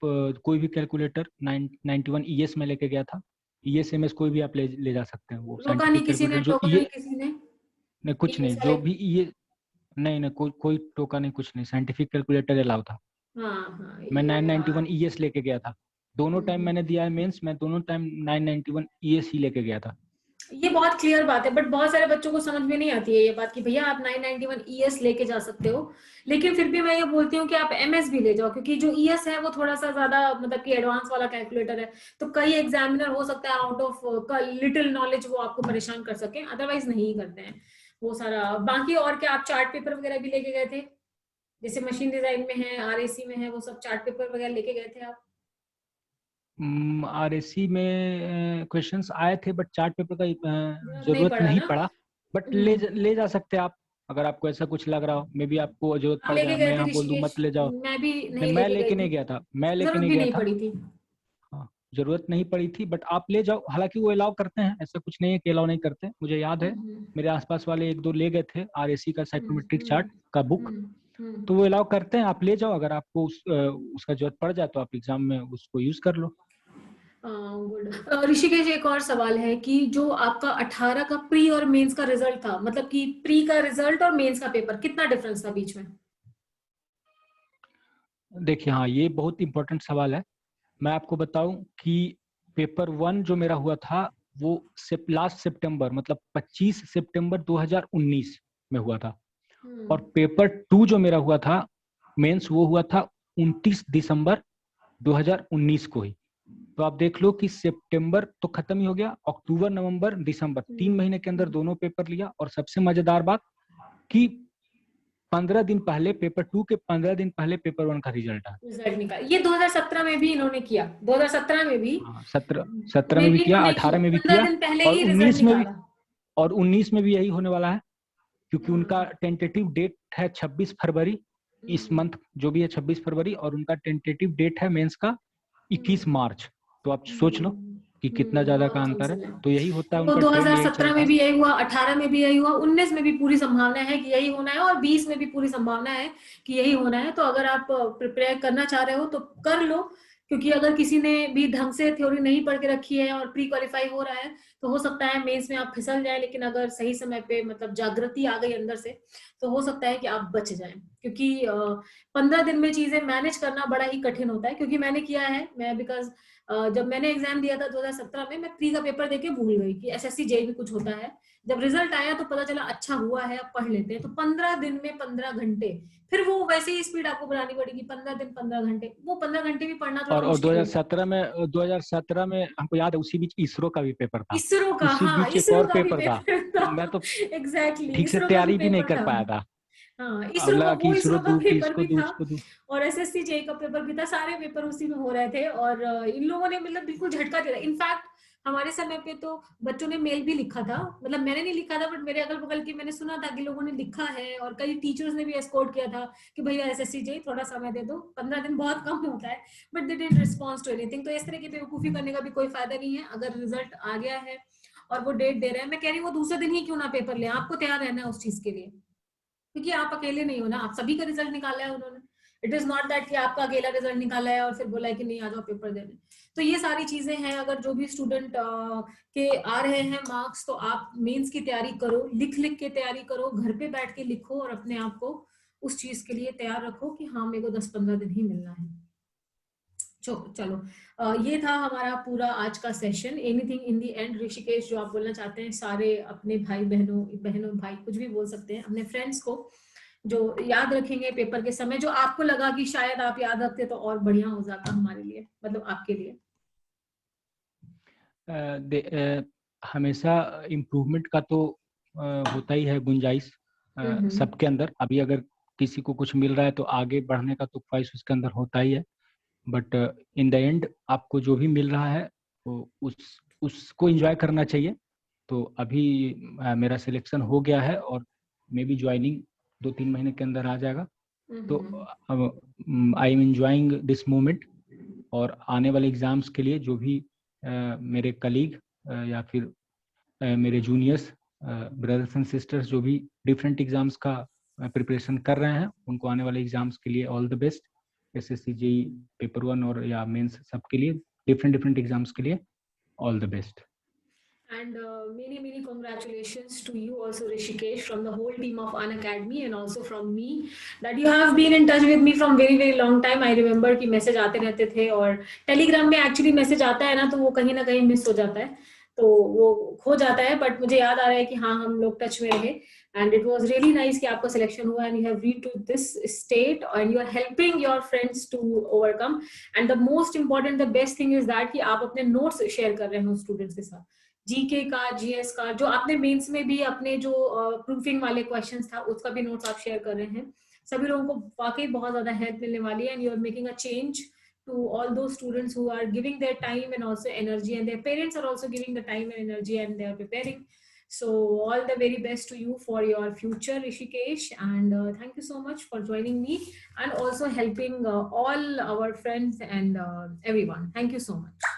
कोई भी कैलकुलेटर 91 ईएस में लेके गया था, ईएसएमएस कोई भी आप ले जा सकते हैं। वो रोका नहीं साइंटिफिक किसी ने, कैलकुलेटर जो टोका नहीं किसी ने? नहीं कुछ नहीं, जो भी ये नहीं नहीं, कोई टोका नहीं, कुछ नहीं, साइंटिफिक कैलकुलेटर अलाउ था। हाँ हाँ, मैं ये 991 हाँ। ईएस लेके गया था, दोनों टाइम हम्म। मैंने दिया है मेंस, मैं दोनों टाइम 991 ईएस ही लेके गया था। ये बहुत क्लियर बात है, बट बहुत सारे बच्चों को समझ में नहीं आती है ये बात कि भैया आप 991 ईएस लेके जा सकते हो, लेकिन फिर भी मैं ये बोलती हूँ कि आप एमएस भी ले जाओ, क्योंकि जो ईएस है वो थोड़ा सा ज्यादा मतलब कि एडवांस वाला कैलकुलेटर है। तो कई एग्जामिनर हो सकता है आउट ऑफ लिटिल नॉलेज वो आपको परेशान कर सके, अदरवाइज नहीं करते हैं वो सारा। बाकी और क्या, आप चार्ट पेपर वगैरह भी लेके गए थे? जैसे मशीन डिजाइन में है, आरएसी में है, वो सब चार्ट पेपर वगैरह लेके गए थे आप? आरएससी में क्वेश्चंस आए थे, बट चार्ट पेपर का नहीं जरूरत पढ़ा नहीं ना? पड़ा। बट हम्म। ले जा सकते हैं आप, अगर आपको ऐसा कुछ लग रहा हो, मे बी आपको जरूरत आप पड़ लेके जाए, गए मैं थे यहाँ बोल दूं ऋषिकेश? मत ले जाओ। मैं भी नहीं, नहीं मैं लेके गई लेके थी, नहीं गया था, मैं लेके जरूरत नहीं भी गया नहीं था। पड़ी थी। हाँ, जरूरत नहीं पड़ी थी, बट आप ले जाओ, हालांकि वो अलाउ करते हैं, ऐसा कुछ नहीं है कि अलाउ नहीं करते। मुझे याद है हम्म। मेरे आसपास वाले एक दो ले गए थे आरएससी का हम्म। साइकोमेट्रिक चार्ट हम्म। का बुक, हम्म। हम्म। तो वो अलाउ करते हैं, आप ले जाओ। अगर आपको उसका जरूरत पड़ जाए तो आप एग्जाम में उसको यूज कर लो। गुड। ऋषिकेश, एक और सवाल है कि जो आपका 18 का प्री और मेंस का रिजल्ट था, मतलब कि प्री का रिजल्ट और मेंस का पेपर, कितना डिफरेंस था बीच में? देखिए, हाँ, ये बहुत इंपॉर्टेंट सवाल है। मैं आपको बताऊं कि पेपर 1 जो मेरा हुआ था वो लास्ट सितंबर, मतलब 25 सितंबर 2019 में हुआ था। हम्म। और पेपर 2 जो मेरा हुआ था मेंस, वो हुआ था 29 दिसंबर 2019 को ही। तो आप देख लो कि सितंबर तो खत्म ही हो गया, अक्टूबर नवंबर दिसंबर 3 महीने के अंदर दोनों पेपर लिया। और सबसे मजेदार बात कि 15 दिन पहले, पेपर 2 के 15 दिन पहले पेपर 1 का रिजल्ट आया। रिजल्ट निकाल, ये 2017 में भी इन्होंने किया, 2017 में भी हाँ, 17 में भी किया, इन्होंने 18 किया, में भी 15 किया, दिन पहले और ही रिजल्ट 19 में भी, निकाला। और 19 में भी यही होने वाला है, क्योंकि उनका हाँ। टेंटेटिव डेट है 26 फरवरी, इस हम्म। मंथ जो भी है 26 फरवरी, और उनका टेंटेटिव डेट है मेंस का 21 मार्च। तो आप सोच लो कि कितना ज्यादा का बहुत अंतर है। कंसर्न है। तो यही होता है, तो उनका ट्रेंड यही 2017 चलता में है। भी यही हुआ, 18 में भी यही हुआ, 19 में भी पूरी संभावना है कि यही होना है, और 20 में भी पूरी संभावना है कि यही होना है। तो अगर आप प्रिपेयर करना चाह रहे हो तो कर लो, क्योंकि अगर किसी ने भी ढंग से थ्योरी नहीं पढ़ के रखी है और प्री क्वालिफाई हो रहा है, तो हो सकता है मेंस में आप फिसल जाए। लेकिन अगर सही समय पे मतलब जागृति आ गई अंदर से, तो हो सकता है कि आप बच जाएं। क्योंकि 15 दिन में चीजें मैनेज करना बड़ा ही कठिन होता है, क्योंकि मैंने किया है। मैं बिकॉज जब मैंने एग्जाम दिया था 2017 में, मैं प्री का पेपर देके भूल गई कि एसएससी जेई भी कुछ होता है। जब रिजल्ट आया तो पता चला अच्छा हुआ है, अब पढ़ लेते हैं। तो 15 दिन में 15 घंटे, फिर वो वैसे ही स्पीड आपको बढ़ानी पड़ेगी। 15 दिन 15 घंटे, वो 15 घंटे भी पढ़ना थोड़ा और मुश्किल है। 2017 में हमको याद है, उसी बीच इसरो का भी पेपर था, इसरो का, उसी हाँ, बीच एक इसरो और का भी पेपर था। पेपर तो था। मैं तो एग्जैक्टली, ठीक से इसरो का भी तैयारी भी नहीं पेपर कर था। पाया था। हाँ, अब इसरो का, लगा कि वो इसरो इसरो का दूं कि पेपर इसको भी दूं, था, इसको दूं। और एसएससी जेई का पेपर भी था। सारे पेपर उसी में हो रहे थे, और इन लोगों ने मतलब बिल्कुल झटका दिया। इनफैक्ट हमारे समय पे तो बच्चों ने मेल भी लिखा था, मतलब मैंने नहीं लिखा था, बट मेरे अगल बगल के मैंने सुना था कि लोगों ने लिखा है, और कई टीचर्स ने भी एस्कॉर्ट किया था कि भैया एसएससी जेई थोड़ा समय दे दो, 15 दिन बहुत कम होता है। But they didn't respond to anything. तो इस तरह की बेवकूफी करने का भी कोई फायदा नहीं है। अगर रिजल्ट आ गया है और वो डेट दे रहे हैं, मैं कह रही हूँ वो दूसरे दिन ही क्यों ना पेपर ले, आपको तैयार रहना है उस चीज के लिए। क्योंकि आप अकेले नहीं हो ना, आप सभी का रिजल्ट निकाला है उन्होंने। इट इज नॉट दैट कि आपका अकेला रिजल्ट निकाला है और फिर बोला है कि नहीं आ जाओ पेपर देने। तो ये सारी चीजें हैं। अगर जो भी स्टूडेंट के आ रहे हैं मार्क्स, तो आप मेंस की तैयारी करो, लिख लिख के तैयारी करो, घर पे बैठ के लिखो, और अपने आप को उस चीज के लिए तैयार रखो कि हाँ, मेरे को 10-15 दिन ही मिलना है। चलो, ये था हमारा पूरा आज का session. Anything in the and Rishikesh, जो आप बोलना चाहते हैं सारे अपने भाई बहनों, बहनों भाई कुछ भी बोल सकते हैं, अपने फ्रेंड्स को जो याद रखेंगे पेपर के समय, जो आपको लगा कि शायद आप याद रखते तो और बढ़िया हो जाता हमारे लिए, मतलब आपके लिए। हमेशा इम्प्रूवमेंट का तो होता ही है गुंजाइश हम्म। सबके अंदर। अभी अगर किसी को कुछ मिल रहा है तो आगे बढ़ने का तो ख्वाहिश उसके अंदर होता ही है। बट इन द एंड आपको जो भी मिल रहा है वो उसको एंजॉय करना चाहिए। तो अभी मेरा सिलेक्शन हो गया है, और मे बी ज्वाइनिंग 2-3 महीने के अंदर आ जाएगा। तो hmm. I am enjoying this moment. और आने वाले एग्जाम्स के लिए जो भी मेरे कलीग या फिर मेरे जूनियर्स, ब्रदर्स एंड सिस्टर्स जो भी डिफरेंट एग्जाम्स का प्रिपरेशन कर रहे हैं, उनको आने वाले एग्जाम्स के लिए all the best. SSC JE paper 1 और या मेंस सबके लिए, डिफरेंट डिफरेंट एग्जाम्स के लिए all the best. And many congratulations to you also, Rishikesh, from the whole team of Unacademy and also from me, that you have been in touch with me from very long time. I remember कि message आते रहते थे, और Telegram में actually message आता है ना, तो वो कहीं ना कहीं मिस हो जाता है, तो वो खो जाता है, बट मुझे याद आ रहा है कि हाँ, हम लोग टच में रहे. And it was really nice कि आपका सिलेक्शन हुआ, and you have reach to this state, and you are helping your friends to overcome. And the most important, the best thing is that कि आप अपने notes share कर रहे हो students के साथ, जीके का, जीएस का, जो आपने मेंस में भी अपने जो प्रूफिंग वाले क्वेश्चंस था उसका भी नोट्स आप शेयर कर रहे हैं. सभी लोगों को वाकई बहुत ज्यादा हेल्प मिलने वाली है, and you are making a change to all those students who are giving their time and also energy, and their parents are also giving the time and energy, and they are preparing. So all the very best to you for your future, Rishikesh, and thank you so much for joining me and also helping all our friends and everyone. Thank you so much.